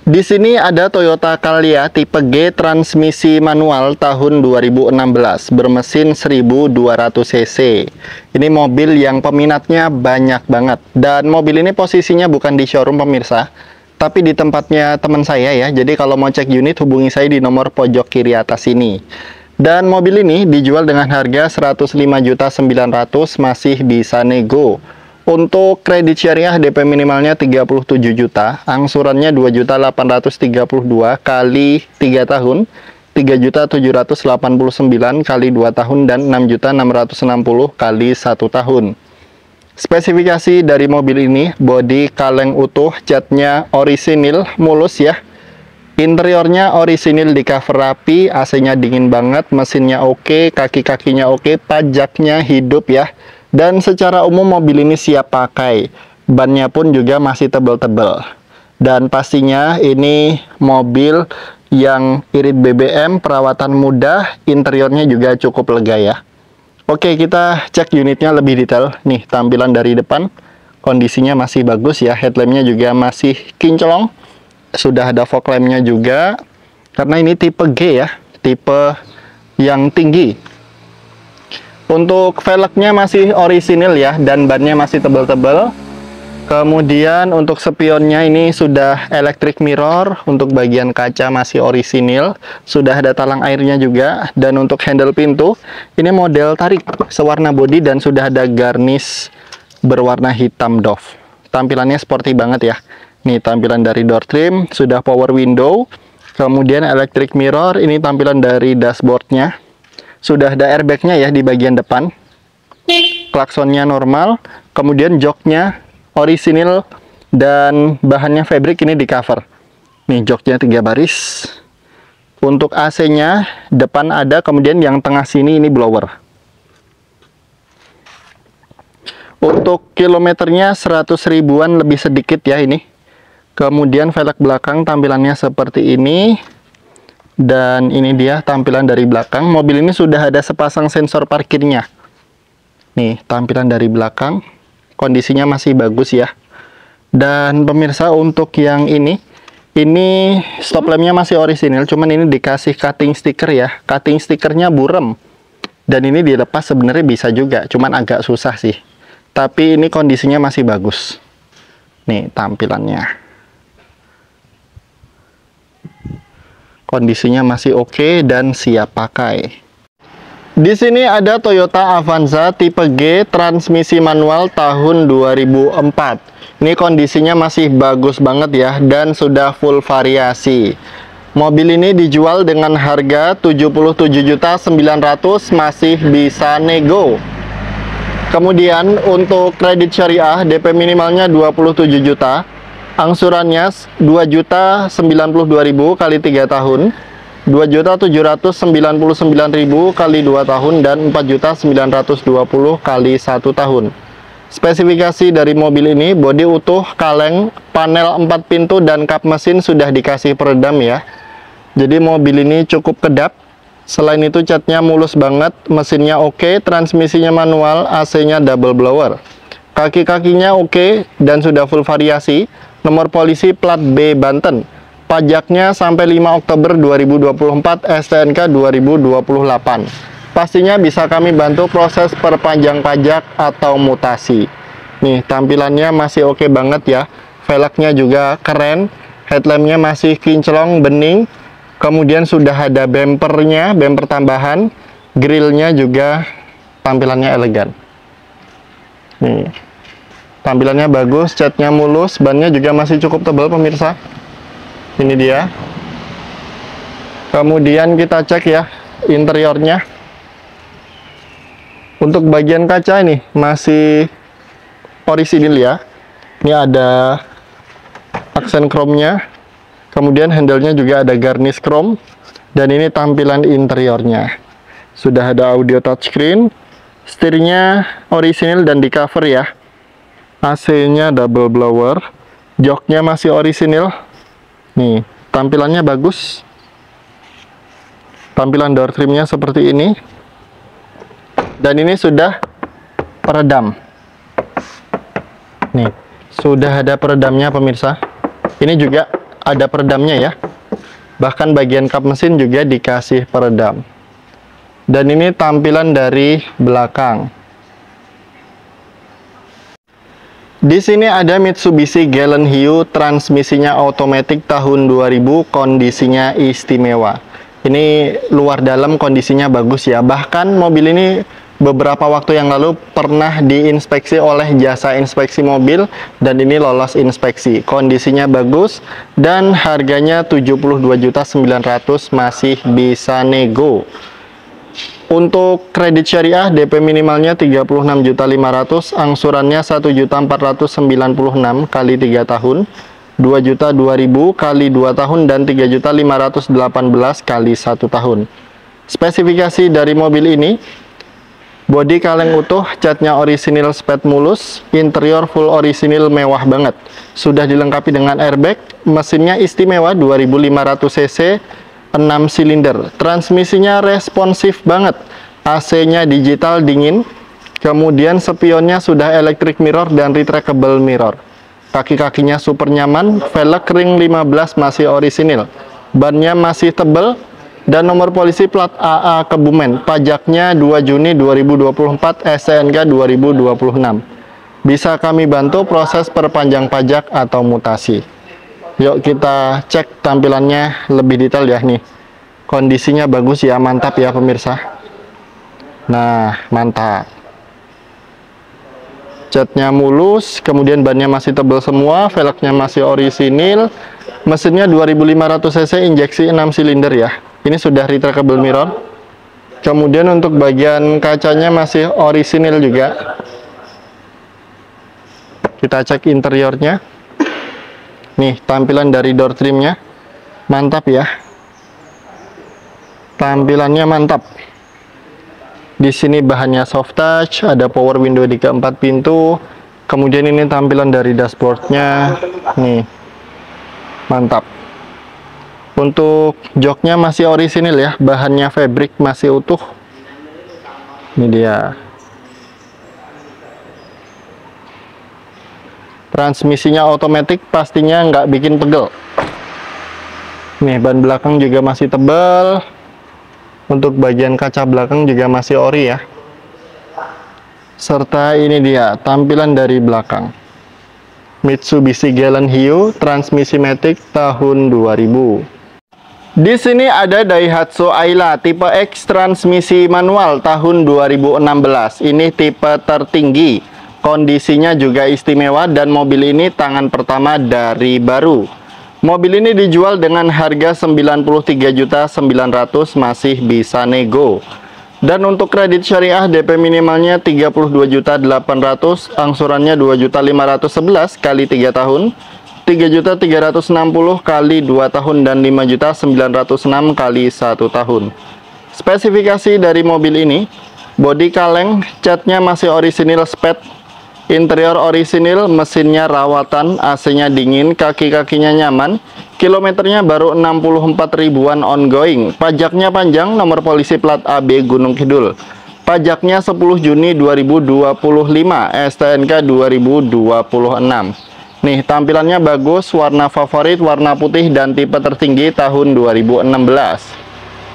Di sini ada Toyota Calya tipe G transmisi manual tahun 2016 bermesin 1200 cc. Ini mobil yang peminatnya banyak banget, dan mobil ini posisinya bukan di showroom pemirsa, tapi di tempatnya teman saya ya. Jadi kalau mau cek unit hubungi saya di nomor pojok kiri atas ini. Dan mobil ini dijual dengan harga 105.900.000, masih bisa nego. Untuk kredit syariah DP minimalnya 37 juta, angsurannya 2.832 kali 3 tahun, 3.789 kali 2 tahun, dan 6.660 kali 1 tahun. Spesifikasi dari mobil ini, bodi kaleng utuh, catnya orisinil, mulus ya. Interiornya orisinil, di cover rapi, AC-nya dingin banget, mesinnya oke, kaki-kakinya oke, pajaknya hidup ya. Dan secara umum mobil ini siap pakai. Bannya pun juga masih tebal-tebal. Dan pastinya ini mobil yang irit BBM, perawatan mudah, interiornya juga cukup lega ya. Oke, kita cek unitnya lebih detail. Nih, tampilan dari depan. kondisinya masih bagus ya. Headlampnya juga masih kinclong. Sudah ada fog lampnya juga. Karena ini tipe G ya, tipe yang tinggi. Untuk velgnya masih orisinil ya, dan bannya masih tebal-tebal. Kemudian untuk spionnya ini sudah electric mirror, untuk bagian kaca masih orisinil, sudah ada talang airnya juga. Dan untuk handle pintu, ini model tarik sewarna body dan sudah ada garnish berwarna hitam doff. Tampilannya sporty banget ya. Nih tampilan dari door trim, sudah power window, kemudian electric mirror, ini tampilan dari dashboardnya. Sudah ada airbagnya ya di bagian depan. Klaksonnya normal, kemudian joknya orisinil dan bahannya fabric, ini di cover. Nih joknya 3 baris. Untuk AC-nya depan ada, kemudian yang tengah sini ini blower. Untuk kilometernya 100 ribuan lebih sedikit ya ini. Kemudian velg belakang tampilannya seperti ini. Dan ini dia tampilan dari belakang. Mobil ini sudah ada sepasang sensor parkirnya. Nih tampilan dari belakang. Kondisinya masih bagus ya. Dan pemirsa, untuk yang ini stop lampnya masih orisinil, cuman ini dikasih cutting sticker ya. Cutting stickernya burem. Dan ini dilepas sebenarnya bisa juga, cuman agak susah sih. Tapi ini kondisinya masih bagus. Nih tampilannya. Kondisinya masih oke dan siap pakai. Di sini ada Toyota Avanza tipe G transmisi manual tahun 2004. Ini kondisinya masih bagus banget ya, dan sudah full variasi. Mobil ini dijual dengan harga 77.900.000, masih bisa nego. Kemudian untuk kredit syariah DP minimalnya 27 juta. Angsurannya 2.092.000 kali 3 tahun. 2.799.000 kali 2 tahun dan 4.920 kali 1 tahun. Spesifikasi dari mobil ini bodi utuh, kaleng, panel 4 pintu dan kap mesin sudah dikasih peredam ya. Jadi mobil ini cukup kedap. Selain itu catnya mulus banget, mesinnya oke, transmisinya manual, AC-nya double blower. Kaki-kakinya oke dan sudah full variasi. Nomor polisi plat B Banten. Pajaknya sampai 5 Oktober 2024, STNK 2028. Pastinya bisa kami bantu proses perpanjang pajak atau mutasi. Nih, tampilannya masih oke banget ya. Velgnya juga keren. Headlampnya masih kinclong, bening. Kemudian sudah ada bempernya, bemper tambahan. Grillnya juga tampilannya elegan. Nih, tampilannya bagus, catnya mulus, bannya juga masih cukup tebal pemirsa. Ini dia. Kemudian kita cek ya interiornya. Untuk bagian kaca ini masih orisinil ya. Ini ada aksen chrome-nya. Kemudian handle-nya juga ada garnish chrome. Dan ini tampilan interiornya. Sudah ada audio touchscreen. Setirnya orisinil dan di cover ya. AC-nya double blower. Joknya masih orisinil. Nih, tampilannya bagus. Tampilan door trimnya seperti ini. Dan ini sudah peredam. Nih, sudah ada peredamnya pemirsa. Ini juga ada peredamnya ya. Bahkan bagian kap mesin juga dikasih peredam. Dan ini tampilan dari belakang. Di sini ada Mitsubishi Gelenhiu, transmisinya otomatis tahun 2000, kondisinya istimewa. Ini luar dalam kondisinya bagus ya. Bahkan mobil ini beberapa waktu yang lalu pernah diinspeksi oleh jasa inspeksi mobil dan ini lolos inspeksi. Kondisinya bagus dan harganya 72.900.000, masih bisa nego. Untuk kredit syariah DP minimalnya 36.500.000, angsurannya 1.496.000 kali 3 tahun, 2.002.000 kali 2 tahun dan 3.518.000 kali 1 tahun. Spesifikasi dari mobil ini, bodi kaleng utuh, catnya orisinil spet mulus, interior full orisinil mewah banget. Sudah dilengkapi dengan airbag, mesinnya istimewa 2500 cc, 6 silinder. Transmisinya responsif banget. AC-nya digital dingin. Kemudian spionnya sudah electric mirror dan retractable mirror. Kaki-kakinya super nyaman, velg ring 15 masih orisinil. Bannya masih tebal dan nomor polisi plat AA Kebumen. Pajaknya 2 Juni 2024, STNK 2026. Bisa kami bantu proses perpanjang pajak atau mutasi. Yuk kita cek tampilannya lebih detail ya nih. Kondisinya bagus ya, mantap ya pemirsa. Nah, mantap. Catnya mulus, kemudian bannya masih tebal semua, velgnya masih orisinil, mesinnya 2500 cc, injeksi 6 silinder ya. Ini sudah retractable mirror. Kemudian untuk bagian kacanya masih orisinil juga. Kita cek interiornya. Nih, tampilan dari door trimnya. Mantap ya. Tampilannya mantap. Di sini bahannya soft touch, ada power window di keempat pintu. Kemudian ini tampilan dari dashboardnya. Nih, mantap. Untuk joknya masih orisinil ya, bahannya fabric masih utuh. Ini dia. Transmisinya otomatis, pastinya nggak bikin pegel. Nih, ban belakang juga masih tebal. Untuk bagian kaca belakang juga masih ori ya. Serta ini dia tampilan dari belakang. Mitsubishi Galant Hio, transmisi matic tahun 2000. Di sini ada Daihatsu Ayla tipe X transmisi manual tahun 2016. Ini tipe tertinggi. Kondisinya juga istimewa dan mobil ini tangan pertama dari baru. Mobil ini dijual dengan harga 93.900.000, masih bisa nego. Dan untuk kredit syariah DP minimalnya 32.800.000, angsurannya 2.511 kali 3 tahun, 3.360 kali 2 tahun dan 5.906 kali 1 tahun. Spesifikasi dari mobil ini, bodi kaleng, catnya masih orisinil spet, interior orisinil, mesinnya rawatan, AC-nya dingin, kaki-kakinya nyaman, kilometernya baru 64 ribuan ongoing, pajaknya panjang, nomor polisi plat AB Gunung Kidul, pajaknya 10 Juni 2025, STNK 2026. Nih, tampilannya bagus, warna favorit, warna putih dan tipe tertinggi tahun 2016.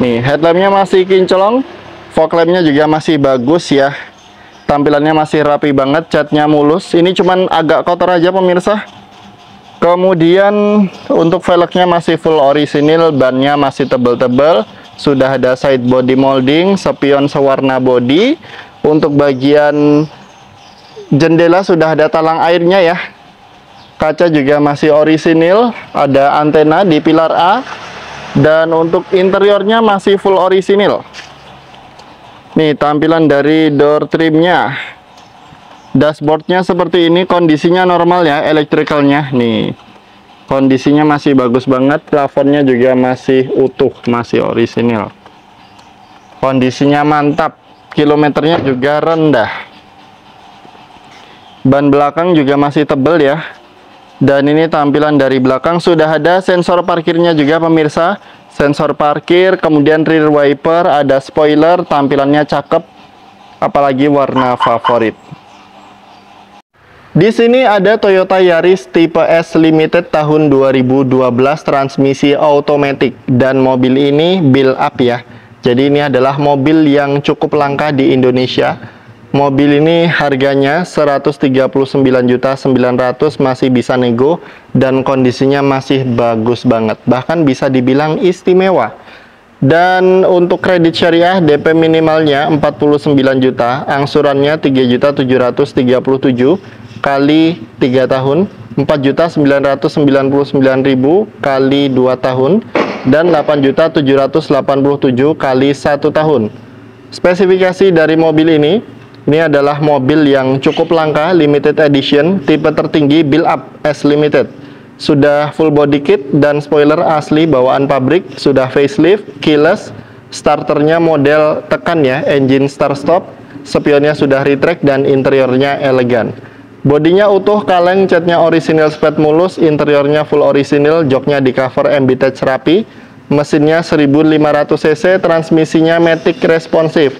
Nih, headlampnya masih kinclong, fog lampnya juga masih bagus ya. Tampilannya masih rapi banget, catnya mulus. Ini cuman agak kotor aja pemirsa. Kemudian untuk velgnya masih full orisinil, bannya masih tebal-tebal. Sudah ada side body molding, spion sewarna body. Untuk bagian jendela sudah ada talang airnya ya. Kaca juga masih orisinil, ada antena di pilar A. Dan untuk interiornya masih full orisinil. Nih, tampilan dari door trimnya. Dashboardnya seperti ini, kondisinya normal ya, elektrikalnya. Nih, kondisinya masih bagus banget, plafonnya juga masih utuh, masih orisinil. Kondisinya mantap, kilometernya juga rendah. Ban belakang juga masih tebal ya. Dan ini tampilan dari belakang, sudah ada sensor parkirnya juga pemirsa. Sensor parkir, kemudian rear wiper, ada spoiler, tampilannya cakep, apalagi warna favorit. Di sini ada Toyota Yaris tipe S Limited tahun 2012, transmisi otomatis, dan mobil ini build up ya. Jadi ini adalah mobil yang cukup langka di Indonesia. Mobil ini harganya 139.900.000, masih bisa nego dan kondisinya masih bagus banget, bahkan bisa dibilang istimewa. Dan untuk kredit syariah DP minimalnya 49 juta, angsurannya 3.737 kali 3 tahun, 4.999.000 kali 2 tahun, dan 8.787 kali 1 tahun. Spesifikasi dari mobil ini adalah mobil yang cukup langka, limited edition, tipe tertinggi, build up S Limited. Sudah full body kit dan spoiler asli bawaan pabrik, sudah facelift, keyless, starternya model tekan ya, engine start stop, spionnya sudah retract dan interiornya elegan. Bodinya utuh, kaleng, catnya orisinil spet mulus, interiornya full orisinil, joknya di cover MB-Touch rapi, mesinnya 1500 cc, transmisinya matic responsif.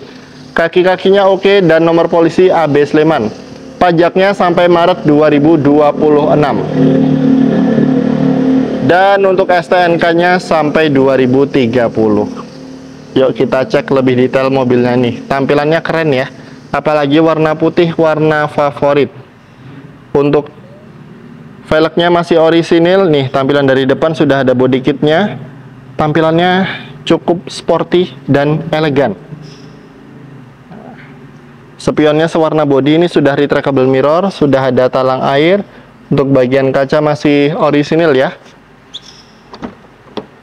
kaki-kakinya oke, dan nomor polisi AB Sleman. Pajaknya sampai Maret 2026. Dan untuk STNK-nya sampai 2030. Yuk kita cek lebih detail mobilnya nih. Tampilannya keren ya. Apalagi warna putih, warna favorit. Untuk velgnya masih orisinil nih. Tampilan dari depan sudah ada body kitnya. Tampilannya cukup sporty dan elegan. Spionnya sewarna body, ini sudah retractable mirror, sudah ada talang air. Untuk bagian kaca masih orisinil ya.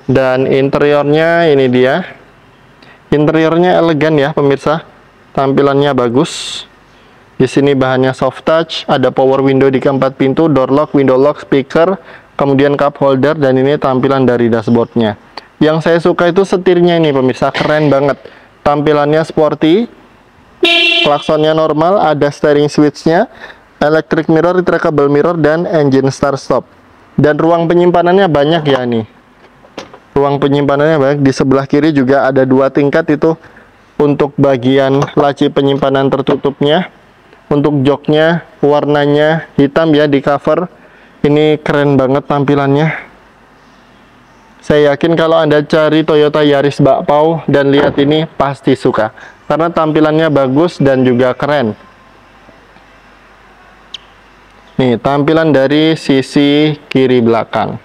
Dan interiornya ini dia. Interiornya elegan ya pemirsa. Tampilannya bagus. Di sini bahannya soft touch, ada power window di keempat pintu, door lock, window lock, speaker, kemudian cup holder, dan ini tampilan dari dashboardnya. Yang saya suka itu setirnya ini pemirsa, keren banget. Tampilannya sporty. Klaksonnya normal, ada steering switch-nya, electric mirror, retractable mirror, dan engine start stop. Dan ruang penyimpanannya banyak ya nih. Ruang penyimpanannya banyak. Di sebelah kiri juga ada 2 tingkat itu untuk bagian laci penyimpanan tertutupnya. Untuk joknya warnanya hitam ya di cover. Ini keren banget tampilannya. Saya yakin kalau Anda cari Toyota Yaris bakpao dan lihat ini pasti suka. Karena tampilannya bagus dan juga keren. Nih, tampilan dari sisi kiri belakang.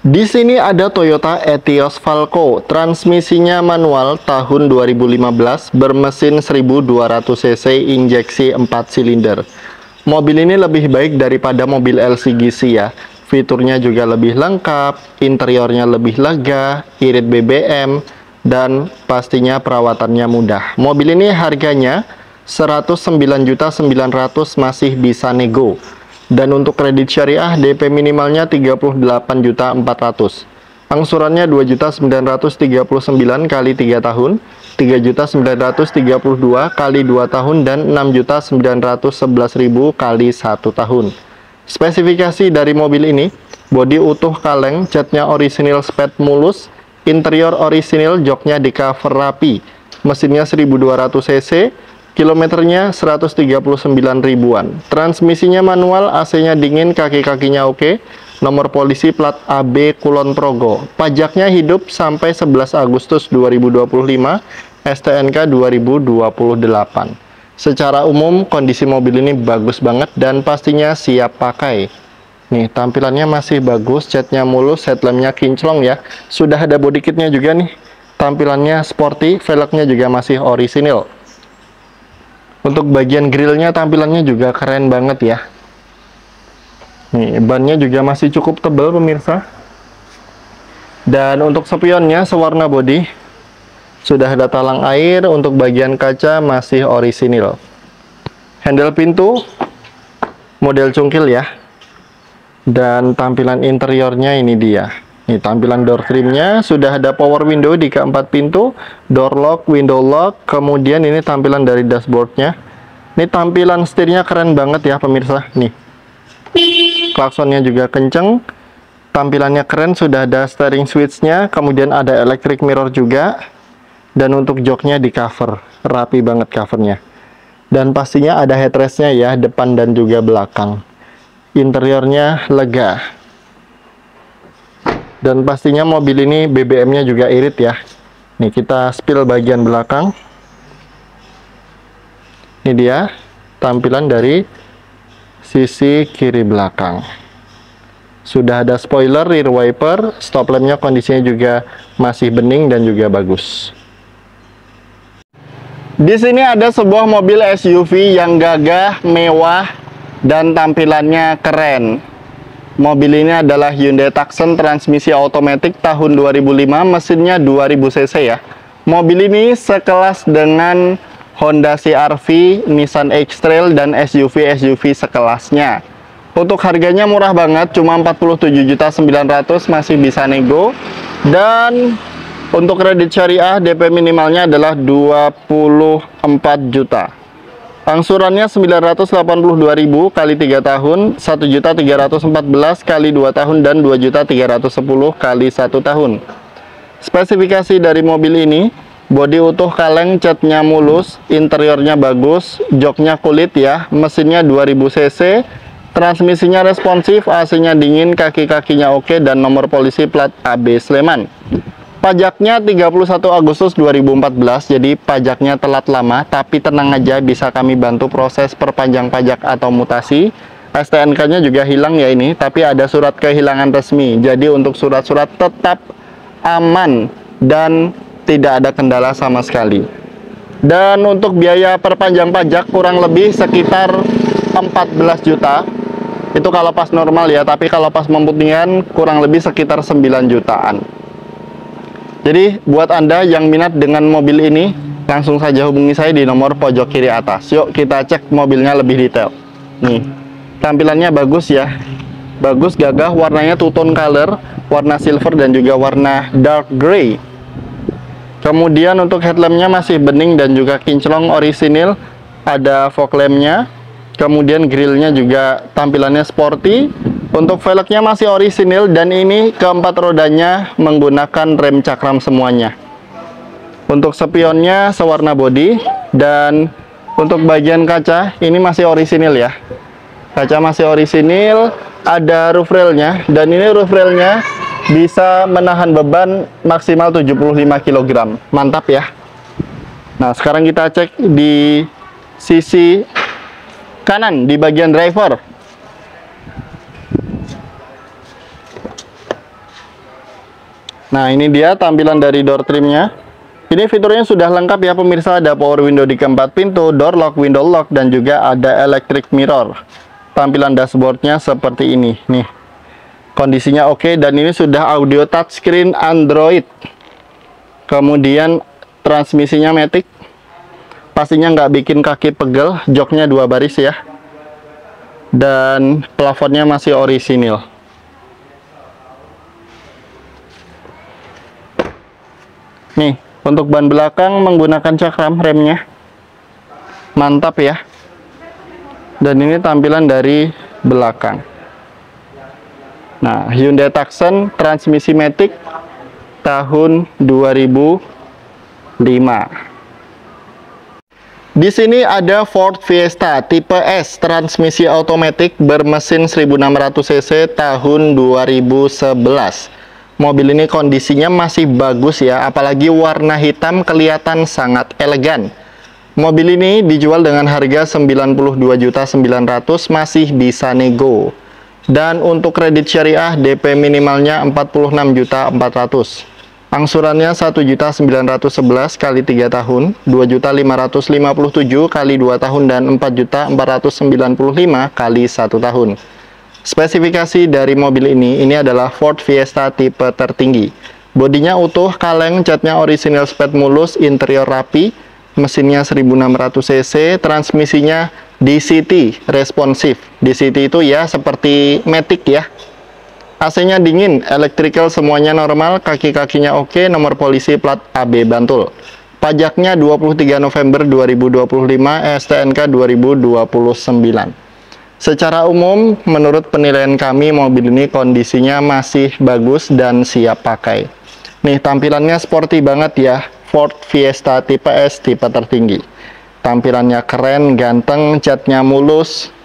Di sini ada Toyota Etios Falco, transmisinya manual tahun 2015, bermesin 1200 cc, injeksi 4 silinder. Mobil ini lebih baik daripada mobil LCGC ya. Fiturnya juga lebih lengkap, interiornya lebih lega, irit BBM, dan pastinya perawatannya mudah. Mobil ini harganya 109.900.000 masih bisa nego. Dan untuk kredit syariah DP minimalnya 38.400.000. Angsurannya 2.939 kali 3 tahun, 3.932 kali 2 tahun, dan 6.911.000 kali 1 tahun. Spesifikasi dari mobil ini, bodi utuh kaleng, catnya orisinil sped mulus, interior orisinil, joknya di cover rapi, mesinnya 1200 cc, kilometernya 139 ribuan, transmisinya manual, AC-nya dingin, kaki-kakinya oke, nomor polisi plat AB Kulon Progo, pajaknya hidup sampai 11 Agustus 2025, STNK 2028. Secara umum kondisi mobil ini bagus banget dan pastinya siap pakai. Nih tampilannya masih bagus, catnya mulus, headlampnya kinclong ya. Sudah ada body kitnya juga nih. Tampilannya sporty, velgnya juga masih orisinil. Untuk bagian grillnya tampilannya juga keren banget ya. Nih bannya juga masih cukup tebal pemirsa. Dan untuk spionnya sewarna body. Sudah ada talang air, untuk bagian kaca masih orisinil. Handle pintu model cungkil ya. Dan tampilan interiornya ini dia. Ini tampilan door trimnya, sudah ada power window di keempat pintu, door lock, window lock, kemudian ini tampilan dari dashboardnya. Ini tampilan setirnya keren banget ya pemirsa. Nih, klaksonnya juga kenceng, tampilannya keren, sudah ada steering switch-nya, kemudian ada electric mirror juga. Dan untuk joknya di cover, rapi banget covernya. Dan pastinya ada headrest-nya ya, depan dan juga belakang. Interiornya lega. Dan pastinya mobil ini BBM-nya juga irit ya. Nih kita spill bagian belakang. Ini dia tampilan dari sisi kiri belakang. Sudah ada spoiler, rear wiper, stop lamp-nya kondisinya juga masih bening dan juga bagus. Di sini ada sebuah mobil SUV yang gagah, mewah, dan tampilannya keren. Mobil ini adalah Hyundai Tucson transmisi otomatis tahun 2005, mesinnya 2000 cc ya. Mobil ini sekelas dengan Honda CR-V, Nissan X-Trail, dan SUV-SUV sekelasnya. Untuk harganya murah banget, cuma 47.900.000, masih bisa nego. Dan untuk kredit syariah DP minimalnya adalah 24 juta. Angsurannya 982.000 kali 3 tahun, 1.314.000 kali 2 tahun, dan 2.310.000 kali 1 tahun. Spesifikasi dari mobil ini, bodi utuh kaleng, catnya mulus, interiornya bagus, joknya kulit ya, mesinnya 2000 cc, transmisinya responsif, AC-nya dingin, kaki-kakinya oke, dan nomor polisi plat AB Sleman. Pajaknya 31 Agustus 2014, jadi pajaknya telat lama, tapi tenang aja, bisa kami bantu proses perpanjang pajak atau mutasi. STNK-nya juga hilang ya ini, tapi ada surat kehilangan resmi. Jadi untuk surat-surat tetap aman dan tidak ada kendala sama sekali. Dan untuk biaya perpanjang pajak kurang lebih sekitar 14 juta. Itu kalau pas normal ya, tapi kalau pas pemutihan kurang lebih sekitar 9 jutaan. Jadi buat Anda yang minat dengan mobil ini, langsung saja hubungi saya di nomor pojok kiri atas. Yuk kita cek mobilnya lebih detail. Nih, tampilannya bagus ya. Bagus, gagah, warnanya two tone color, warna silver dan juga warna dark gray. Kemudian untuk headlampnya masih bening dan juga kinclong orisinil, ada fog lampnya. Kemudian grillnya juga tampilannya sporty. Untuk velgnya masih orisinil dan ini keempat rodanya menggunakan rem cakram semuanya. Untuk spionnya sewarna body dan untuk bagian kaca ini masih orisinil ya. Kaca masih orisinil, ada roof railnya dan ini roof railnya bisa menahan beban maksimal 75 kg. Mantap ya. Nah, sekarang kita cek di sisi kanan di bagian driver. Nah, ini dia tampilan dari door trimnya. Ini fiturnya sudah lengkap ya pemirsa. Ada power window di keempat pintu, door lock, window lock, dan juga ada electric mirror. Tampilan dashboardnya seperti ini nih. Kondisinya oke dan ini sudah audio touchscreen Android. Kemudian transmisinya matic. Pastinya nggak bikin kaki pegel. Joknya 2 baris ya. Dan plafonnya masih orisinil. Nih, untuk ban belakang menggunakan cakram remnya. Mantap ya. Dan ini tampilan dari belakang. Nah, Hyundai Tucson transmisi matic tahun 2005. Di sini ada Ford Fiesta tipe S transmisi otomatis bermesin 1600 cc tahun 2011. Mobil ini kondisinya masih bagus ya, apalagi warna hitam kelihatan sangat elegan. Mobil ini dijual dengan harga 92.900.000, masih bisa nego. Dan untuk kredit syariah DP minimalnya 46.400.000. Angsurannya 1.911 kali 3 tahun, 2.557 kali 2 tahun dan 4.495 kali 1 tahun. Spesifikasi dari mobil ini adalah Ford Fiesta tipe tertinggi. Bodinya utuh, kaleng, catnya orisinil spet mulus, interior rapi, mesinnya 1600 cc, transmisinya DCT responsif. DCT itu ya seperti matic ya. AC-nya dingin, electrical semuanya normal, kaki-kakinya oke, nomor polisi plat AB Bantul. Pajaknya 23 November 2025, STNK 2029. Secara umum, menurut penilaian kami, mobil ini kondisinya masih bagus dan siap pakai. Nih, tampilannya sporty banget ya. Ford Fiesta tipe S, tipe tertinggi. Tampilannya keren, ganteng, catnya mulus.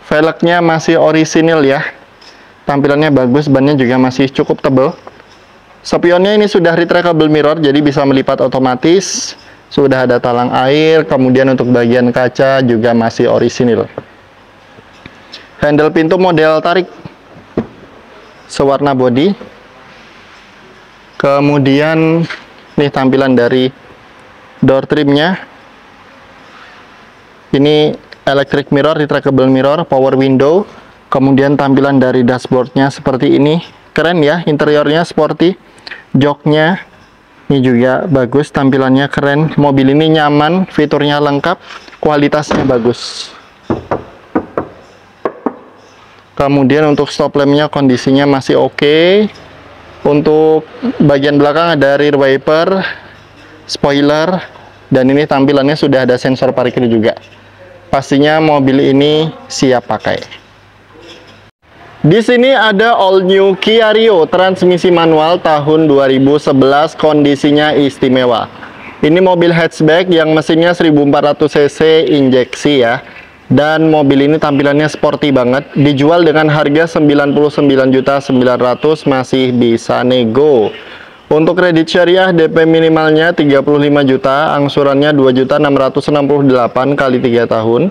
Velgnya masih orisinil ya. Tampilannya bagus, bannya juga masih cukup tebal. Spionnya ini sudah retractable mirror, jadi bisa melipat otomatis. Sudah ada talang air, kemudian untuk bagian kaca juga masih orisinil. Handle pintu model tarik sewarna body. Kemudian nih tampilan dari door trimnya. Ini electric mirror, retractable mirror, power window. Kemudian tampilan dari dashboardnya seperti ini. Keren ya, interiornya sporty. Joknya ini juga bagus, tampilannya keren. Mobil ini nyaman, fiturnya lengkap, kualitasnya bagus. Kemudian untuk stop lampnya kondisinya masih oke. Untuk bagian belakang ada rear wiper, spoiler, dan ini tampilannya sudah ada sensor parkir juga. Pastinya mobil ini siap pakai. Di sini ada all new Kia Rio transmisi manual tahun 2011, kondisinya istimewa. Ini mobil hatchback yang mesinnya 1400 cc injeksi ya. Dan mobil ini tampilannya sporty banget, dijual dengan harga 99.900.000, masih bisa nego. Untuk kredit syariah DP minimalnya 35 juta, angsurannya 2.668 kali 3 tahun,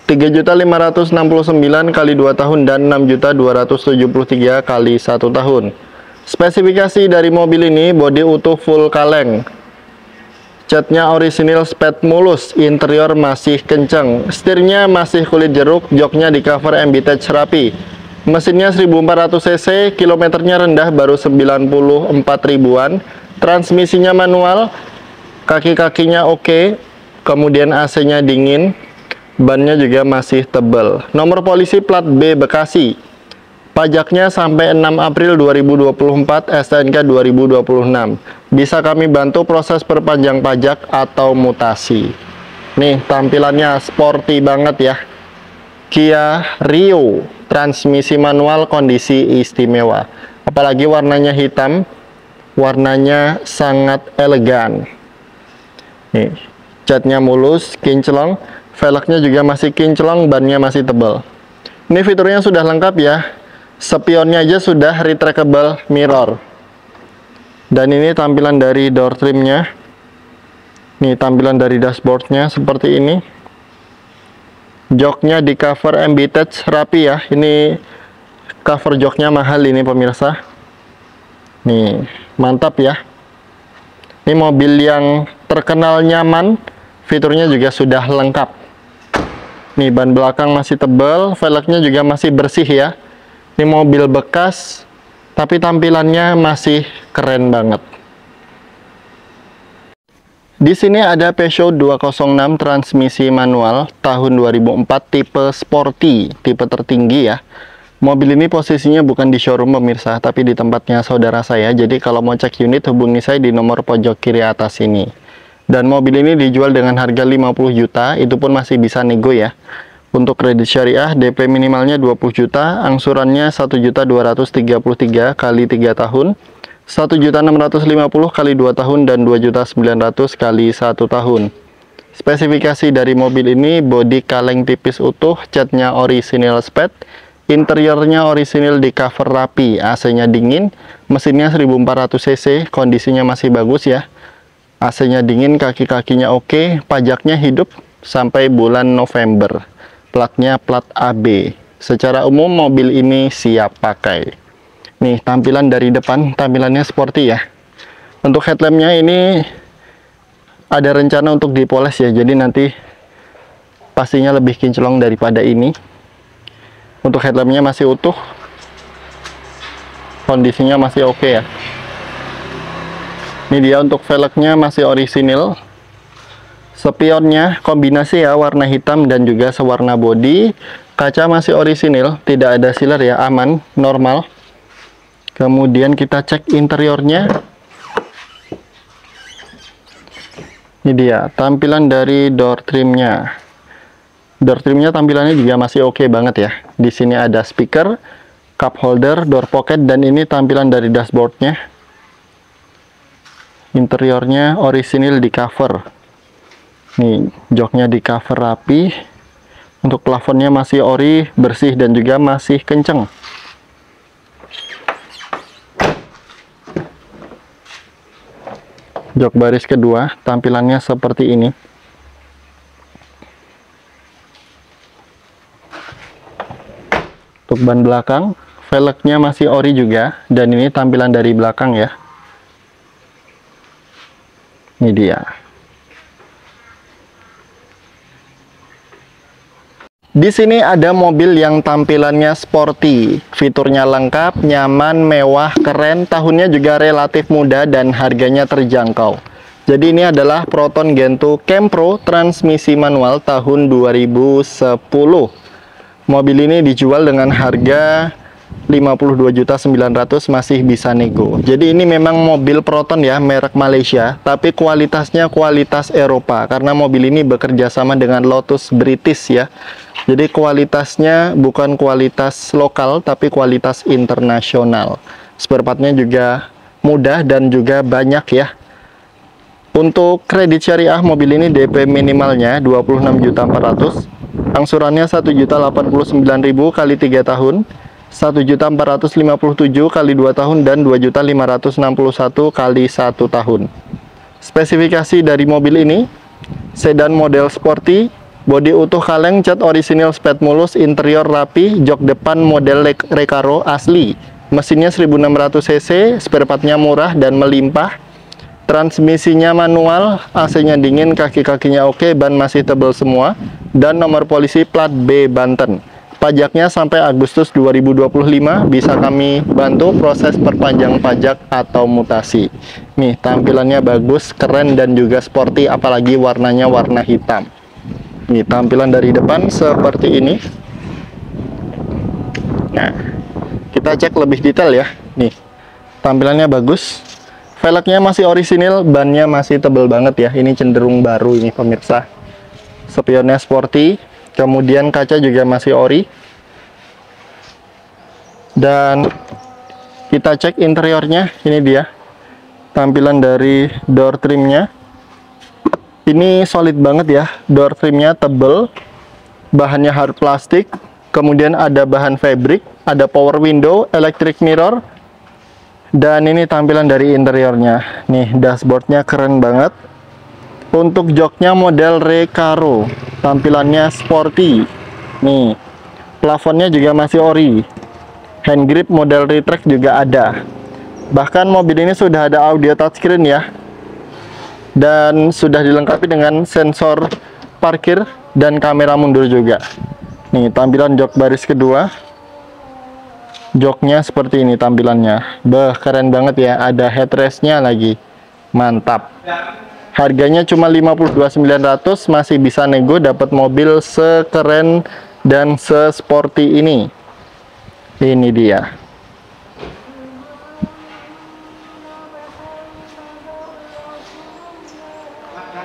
3.569 kali 2 tahun, dan 6.273 kali 1 tahun. Spesifikasi dari mobil ini bodi utuh full kaleng. Catnya orisinil spet mulus, interior masih kenceng, setirnya masih kulit jeruk, joknya di cover MBTech rapi. Mesinnya 1400 cc, kilometernya rendah baru 94 ribuan. Transmisinya manual, kaki-kakinya oke, kemudian AC-nya dingin, bannya juga masih tebal. Nomor polisi plat B Bekasi. Pajaknya sampai 6 April 2024, STNK 2026. Bisa kami bantu proses perpanjang pajak atau mutasi. Nih, tampilannya sporty banget ya. Kia Rio, transmisi manual, kondisi istimewa. Apalagi warnanya hitam, warnanya sangat elegan. Nih, catnya mulus, kinclong, velgnya juga masih kinclong, bannya masih tebal. Ini fiturnya sudah lengkap ya. Spionnya aja sudah retractable mirror. Dan ini tampilan dari door trimnya. Nih tampilan dari dashboardnya seperti ini. Joknya di cover MBTech rapi ya. Ini cover joknya mahal ini pemirsa. Nih mantap ya. Ini mobil yang terkenal nyaman, fiturnya juga sudah lengkap. Nih ban belakang masih tebal, velgnya juga masih bersih ya. Ini mobil bekas, tapi tampilannya masih keren banget. Di sini ada Peugeot 206 transmisi manual tahun 2004, tipe sporty, tipe tertinggi ya. Mobil ini posisinya bukan di showroom pemirsa, tapi di tempatnya saudara saya. Jadi kalau mau cek unit, hubungi saya di nomor pojok kiri atas ini. Dan mobil ini dijual dengan harga 50 juta, itu pun masih bisa nego ya. Untuk kredit syariah, DP minimalnya 20 juta, angsurannya 1.233 kali 3 tahun, 1.650 kali 2 tahun, dan 2.900 kali 1 tahun. Spesifikasi dari mobil ini, bodi kaleng tipis utuh, catnya orisinil spet, interiornya orisinil di cover rapi, AC-nya dingin, mesinnya 1400 cc, kondisinya masih bagus ya. AC-nya dingin, kaki-kakinya oke, pajaknya hidup sampai bulan November. Platnya plat AB. Secara umum mobil ini siap pakai. Nih tampilan dari depan, tampilannya sporty ya. Untuk headlampnya ini ada rencana untuk dipoles ya, jadi nanti pastinya lebih kinclong daripada ini. Untuk headlampnya masih utuh, kondisinya masih oke ya. Ini dia untuk velgnya masih orisinil. Spionnya kombinasi ya, warna hitam dan juga sewarna bodi. Kaca masih orisinil, tidak ada sealer ya, aman, normal. Kemudian kita cek interiornya. Ini dia tampilan dari door trimnya. Door trimnya tampilannya juga masih oke banget ya. Di sini ada speaker, cup holder, door pocket, dan ini tampilan dari dashboardnya. Interiornya orisinil di cover. Nih, joknya di cover rapi. Untuk plafonnya masih ori, bersih dan juga masih kenceng. Jok baris kedua, tampilannya seperti ini. Untuk ban belakang, velgnya masih ori juga, dan ini tampilan dari belakang ya. Ini dia. Di sini ada mobil yang tampilannya sporty, fiturnya lengkap, nyaman, mewah, keren, tahunnya juga relatif muda dan harganya terjangkau. Jadi ini adalah Proton Gentoo Campro transmisi manual tahun 2010. Mobil ini dijual dengan harga 52.900.000 masih bisa nego. Jadi ini memang mobil Proton ya, merek Malaysia, tapi kualitasnya kualitas Eropa karena mobil ini bekerja sama dengan Lotus British ya. Jadi kualitasnya bukan kualitas lokal tapi kualitas internasional. Spare partnya juga mudah dan juga banyak ya. Untuk kredit syariah mobil ini DP minimalnya 26.400.000, angsurannya 1.089.000 kali 3 tahun. 1.457.000 kali 2 tahun dan 2.561.000 kali 1 tahun. Spesifikasi dari mobil ini, sedan model sporty, bodi utuh kaleng, cat orisinil spet mulus, interior rapi, jok depan model Recaro asli. Mesinnya 1600 cc, spare partnya murah dan melimpah. Transmisinya manual, AC-nya dingin, kaki-kakinya oke, ban masih tebal semua, dan nomor polisi plat B Banten. Pajaknya sampai Agustus 2025, bisa kami bantu proses perpanjang pajak atau mutasi. Nih, tampilannya bagus, keren, dan juga sporty, apalagi warnanya warna hitam. Nih, tampilan dari depan seperti ini. Nah, kita cek lebih detail ya. Nih, tampilannya bagus. Velgnya masih orisinil, bannya masih tebel banget ya. Ini cenderung baru ini pemirsa. Spionnya sporty. Kemudian kaca juga masih ori. Dan kita cek interiornya. Ini dia tampilan dari door trimnya. Ini solid banget ya. Door trimnya tebel, bahannya hard plastik. Kemudian ada bahan fabric, ada power window, electric mirror. Dan ini tampilan dari interiornya. Nih, dashboardnya keren banget. Untuk joknya model Recaro, tampilannya sporty. Nih, plafonnya juga masih ori. Hand grip model retract juga ada. Bahkan mobil ini sudah ada audio touchscreen ya. Dan sudah dilengkapi dengan sensor parkir dan kamera mundur juga. Nih, tampilan jok baris kedua. Joknya seperti ini tampilannya. Beh, keren banget ya. Ada headrestnya lagi. Mantap. Harganya cuma 52.900.000, masih bisa nego, dapat mobil sekeren dan sesporty ini. Ini dia.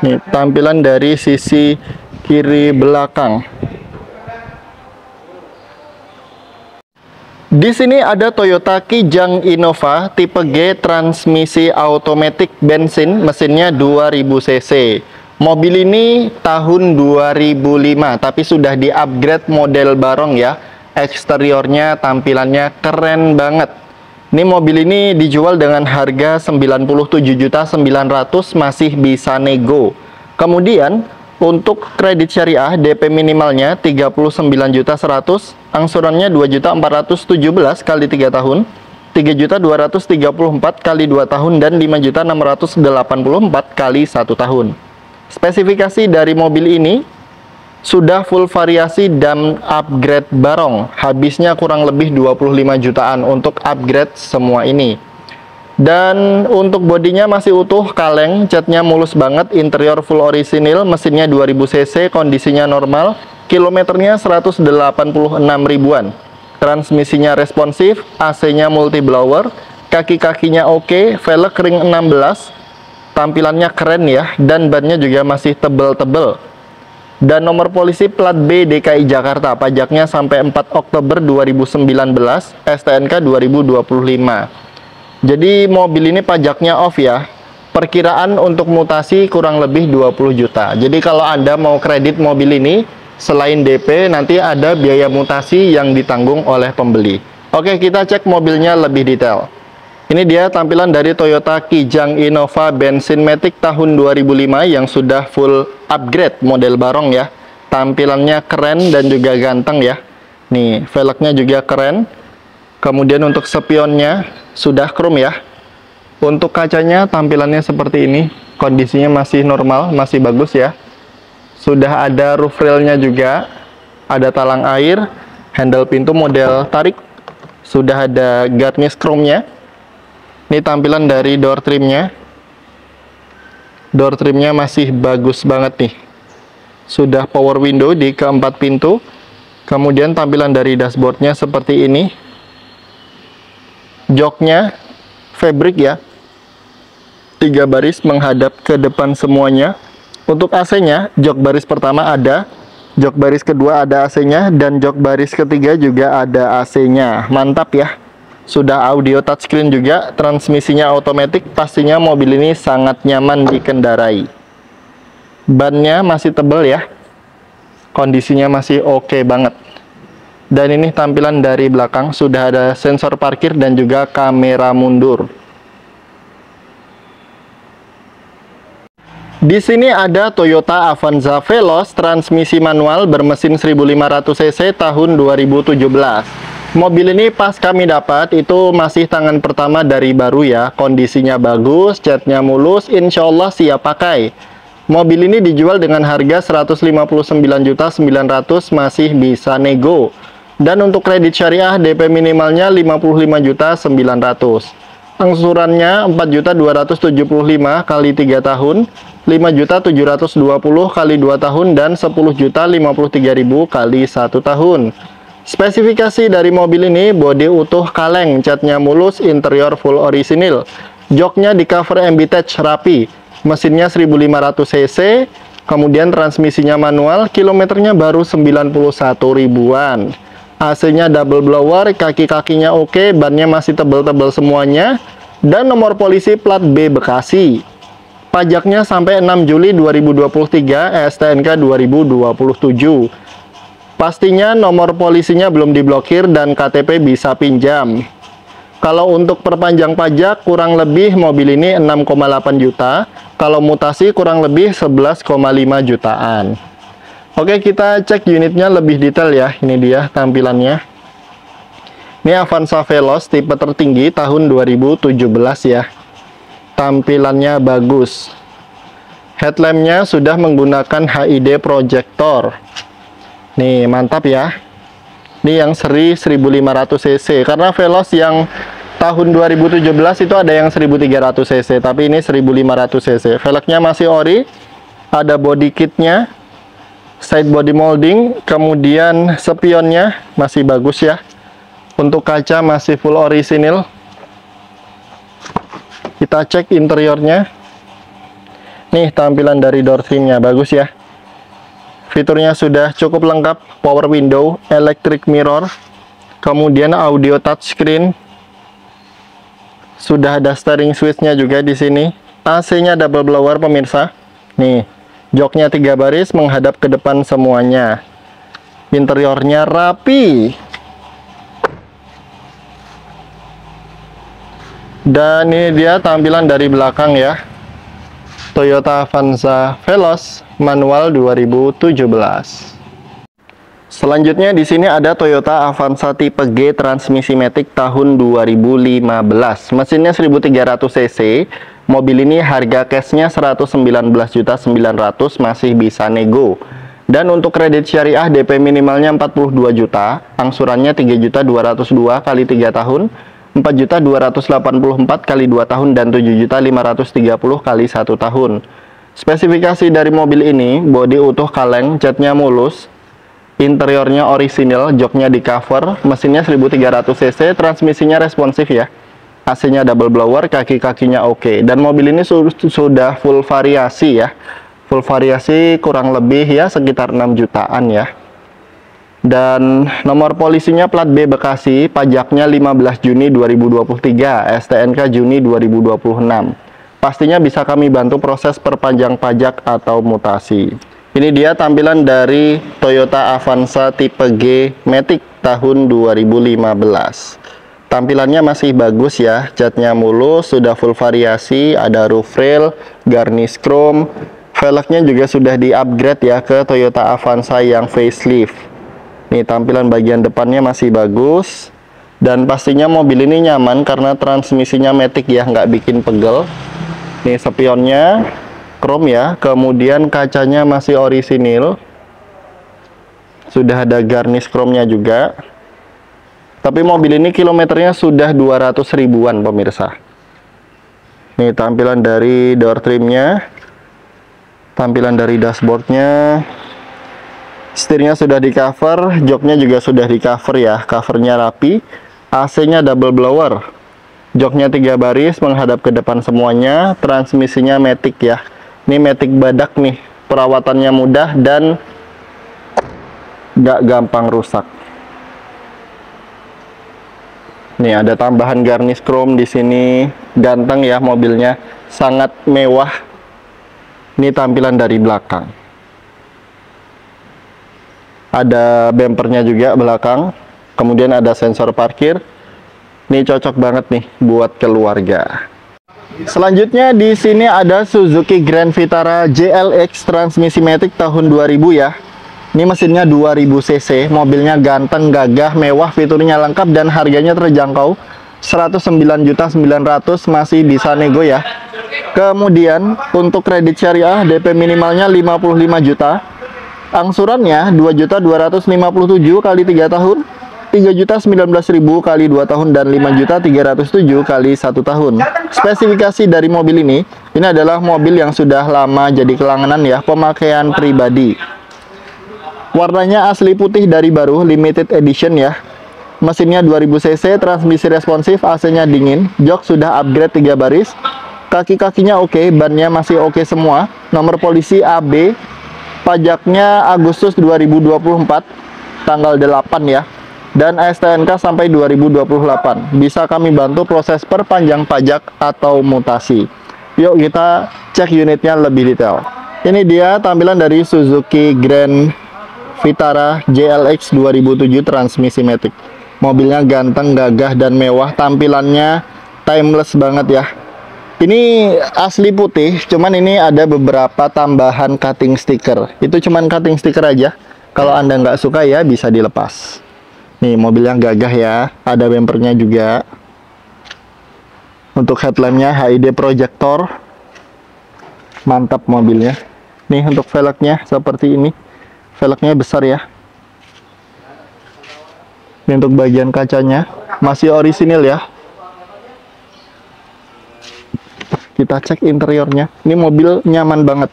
Nih, tampilan dari sisi kiri belakang. Di sini ada Toyota Kijang Innova tipe G, transmisi automatic bensin, mesinnya 2000 cc. Mobil ini tahun 2005 tapi sudah di-upgrade model barong ya. Eksteriornya, tampilannya keren banget. Ini mobil ini dijual dengan harga 97.900.000, masih bisa nego. Kemudian untuk kredit syariah DP minimalnya 39.100.000, angsurannya 2.417.000 kali 3 tahun, 3.234.000 kali 2 tahun, dan 5.684.000 kali 1 tahun. Spesifikasi dari mobil ini sudah full variasi dan upgrade barong. Habisnya kurang lebih 25 jutaan untuk upgrade semua ini. Dan untuk bodinya masih utuh kaleng, catnya mulus banget, interior full orisinil, mesinnya 2000 cc, kondisinya normal, kilometernya 186 ribuan. Transmisinya responsif, AC-nya multi blower, kaki-kakinya oke, velg ring 16, tampilannya keren ya, dan bannya juga masih tebel-tebel. Dan nomor polisi plat B DKI Jakarta, pajaknya sampai 4 Oktober 2019, STNK 2025. Jadi mobil ini pajaknya off ya. Perkiraan untuk mutasi kurang lebih 20 juta. Jadi kalau Anda mau kredit mobil ini, selain DP nanti ada biaya mutasi yang ditanggung oleh pembeli. Oke, kita cek mobilnya lebih detail. Ini dia tampilan dari Toyota Kijang Innova bensin matic tahun 2005 yang sudah full upgrade model barong ya. Tampilannya keren dan juga ganteng ya. Nih, velgnya juga keren. Kemudian untuk spionnya sudah chrome ya. Untuk kacanya tampilannya seperti ini. Kondisinya masih normal, masih bagus ya. Sudah ada roof railnya juga. Ada talang air, handle pintu model tarik. Sudah ada garnish chrome-nya. Ini tampilan dari door trimnya. Door trimnya masih bagus banget nih. Sudah power window di keempat pintu. Kemudian tampilan dari dashboardnya seperti ini. Joknya fabric ya, 3 baris menghadap ke depan semuanya. Untuk AC-nya, jok baris pertama ada, jok baris kedua ada AC-nya, dan jok baris ketiga juga ada AC-nya. Mantap ya. Sudah audio touchscreen juga, transmisinya otomatis. Pastinya mobil ini sangat nyaman dikendarai. Bannya masih tebal ya, kondisinya masih oke banget. Dan ini tampilan dari belakang, sudah ada sensor parkir dan juga kamera mundur. Di sini ada Toyota Avanza Veloz transmisi manual bermesin 1500 cc tahun 2017. Mobil ini pas kami dapat itu masih tangan pertama dari baru ya. Kondisinya bagus, catnya mulus, insya Allah siap pakai. Mobil ini dijual dengan harga 159.900.000, masih bisa nego. Dan untuk kredit syariah DP minimalnya 55.900.000. Angsurannya 4.275.000 kali 3 tahun, 5.720.000 kali 2 tahun, dan 10.053.000 kali 1 tahun. Spesifikasi dari mobil ini, bodi utuh kaleng, catnya mulus, interior full orisinil. Joknya di cover MB-Tech rapi, mesinnya 1500 cc, kemudian transmisinya manual, kilometernya baru 91 ribuan. AC-nya double blower, kaki-kakinya oke, bannya masih tebal-tebal semuanya, dan nomor polisi plat B Bekasi. Pajaknya sampai 6 Juli 2023, STNK 2027. Pastinya nomor polisinya belum diblokir dan KTP bisa pinjam. Kalau untuk perpanjang pajak, kurang lebih mobil ini 6,8 juta, kalau mutasi kurang lebih 11,5 jutaan. Oke, kita cek unitnya lebih detail ya. Ini dia tampilannya. Ini Avanza Veloz tipe tertinggi tahun 2017 ya. Tampilannya bagus. Headlampnya sudah menggunakan HID projector. Nih, mantap ya. Ini yang seri 1500 cc. Karena Veloz yang tahun 2017 itu ada yang 1300 cc, tapi ini 1500 cc. Velgnya masih ori. Ada body kitnya. Side body molding, kemudian spionnya masih bagus ya. Untuk kaca masih full orisinil. Kita cek interiornya. Nih tampilan dari door trimnya bagus ya. Fiturnya sudah cukup lengkap, power window, electric mirror, kemudian audio touchscreen. Sudah ada steering switchnya juga di sini. AC-nya double blower pemirsa. Nih. Joknya 3 baris menghadap ke depan semuanya. Interiornya rapi. Dan ini dia tampilan dari belakang ya. Toyota Avanza Veloz manual 2017. Selanjutnya di sini ada Toyota Avanza tipe G transmisi matic tahun 2015. Mesinnya 1300 cc. Mobil ini harga cashnya 119.900.000, masih bisa nego. Dan untuk kredit syariah DP minimalnya 42 juta, angsurannya 3.202 kali 3 tahun, 4.284 kali 2 tahun, dan 7.530 kali 1 tahun. Spesifikasi dari mobil ini, bodi utuh kaleng, catnya mulus, interiornya orisinil, joknya di cover, mesinnya 1300 cc, transmisinya responsif ya. AC-nya double blower, kaki-kakinya oke. Dan mobil ini sudah full variasi ya. Full variasi kurang lebih ya sekitar 6 jutaan ya. Dan nomor polisinya plat B Bekasi, pajaknya 15 Juni 2023, STNK Juni 2026. Pastinya bisa kami bantu proses perpanjang pajak atau mutasi. Ini dia tampilan dari Toyota Avanza tipe G Matic tahun 2015. Tampilannya masih bagus ya, catnya mulus, sudah full variasi, ada roof rail, garnish chrome, velgnya juga sudah di-upgrade ya ke Toyota Avanza yang facelift. Nih tampilan bagian depannya masih bagus, dan pastinya mobil ini nyaman karena transmisinya matic ya, nggak bikin pegel. Nih spionnya chrome ya, kemudian kacanya masih orisinil, sudah ada garnish chrome-nya juga. Tapi mobil ini kilometernya sudah 200 ribuan pemirsa. Nih tampilan dari door trimnya, tampilan dari dashboardnya, setirnya sudah di cover, joknya juga sudah di cover ya, covernya rapi, AC-nya double blower, Joknya 3 baris menghadap ke depan semuanya. Transmisinya matic ya. Ini matic badak nih. Perawatannya mudah dan nggak gampang rusak. Nih ada tambahan garnish chrome di sini. Ganteng ya mobilnya. Sangat mewah. Ini tampilan dari belakang. Ada bempernya juga belakang. Kemudian ada sensor parkir. Ini cocok banget nih buat keluarga. Selanjutnya di sini ada Suzuki Grand Vitara JLX transmisi matic tahun 2000 ya. Ini mesinnya 2000 cc, mobilnya ganteng, gagah, mewah, fiturnya lengkap dan harganya terjangkau. 109.900.000 masih bisa nego ya. Kemudian untuk kredit syariah DP minimalnya 55 juta. Angsurannya 2.257.000 kali 3 tahun. 3.019.000 kali 2 tahun dan 5.307 kali 1 tahun. Spesifikasi dari mobil ini adalah mobil yang sudah lama jadi kelanganan ya, pemakaian pribadi. Warnanya asli putih dari baru, limited edition ya. Mesinnya 2000 cc, transmisi responsif, AC-nya dingin, jok sudah upgrade 3 baris. Kaki-kakinya oke, bannya masih oke semua. Nomor polisi AB, pajaknya Agustus 2024, tanggal 8 ya. Dan STNK sampai 2028. Bisa kami bantu proses perpanjang pajak atau mutasi. Yuk kita cek unitnya lebih detail. Ini dia tampilan dari Suzuki Grand Vitara JLX 2007 transmisi matic. Mobilnya ganteng, gagah, dan mewah. Tampilannya timeless banget ya. Ini asli putih, cuman ini ada beberapa tambahan cutting stiker. Itu cuman cutting stiker aja. Kalau Anda nggak suka ya bisa dilepas. Nih mobilnya gagah ya, ada bempernya juga. Untuk headlampnya HID projector, mantap mobilnya. Nih untuk velgnya seperti ini, velgnya besar ya. Ini untuk bagian kacanya masih orisinil ya. Kita cek interiornya, ini mobil nyaman banget.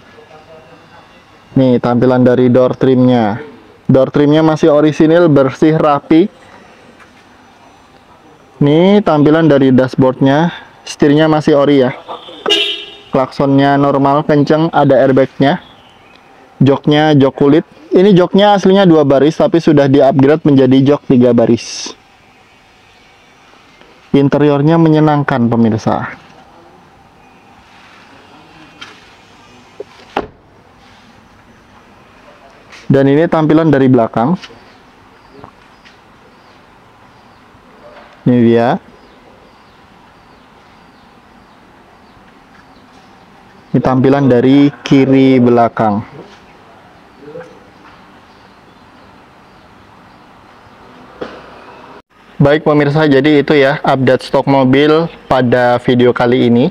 Nih tampilan dari door trimnya. Door trimnya masih orisinil, bersih, rapi. Ini tampilan dari dashboardnya, setirnya masih ori ya. Klaksonnya normal, kenceng, ada airbagnya. Joknya jok kulit. Ini joknya aslinya 2 baris, tapi sudah di-upgrade menjadi jok 3 baris. Interiornya menyenangkan pemirsa. Dan ini tampilan dari belakang. Ini dia. Ini tampilan dari kiri belakang. Baik pemirsa, jadi itu ya update stok mobil pada video kali ini.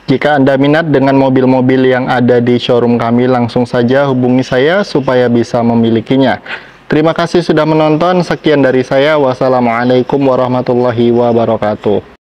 Jika Anda minat dengan mobil-mobil yang ada di showroom kami, langsung saja hubungi saya supaya bisa memilikinya. Terima kasih sudah menonton. Sekian dari saya. Wassalamualaikum warahmatullahi wabarakatuh.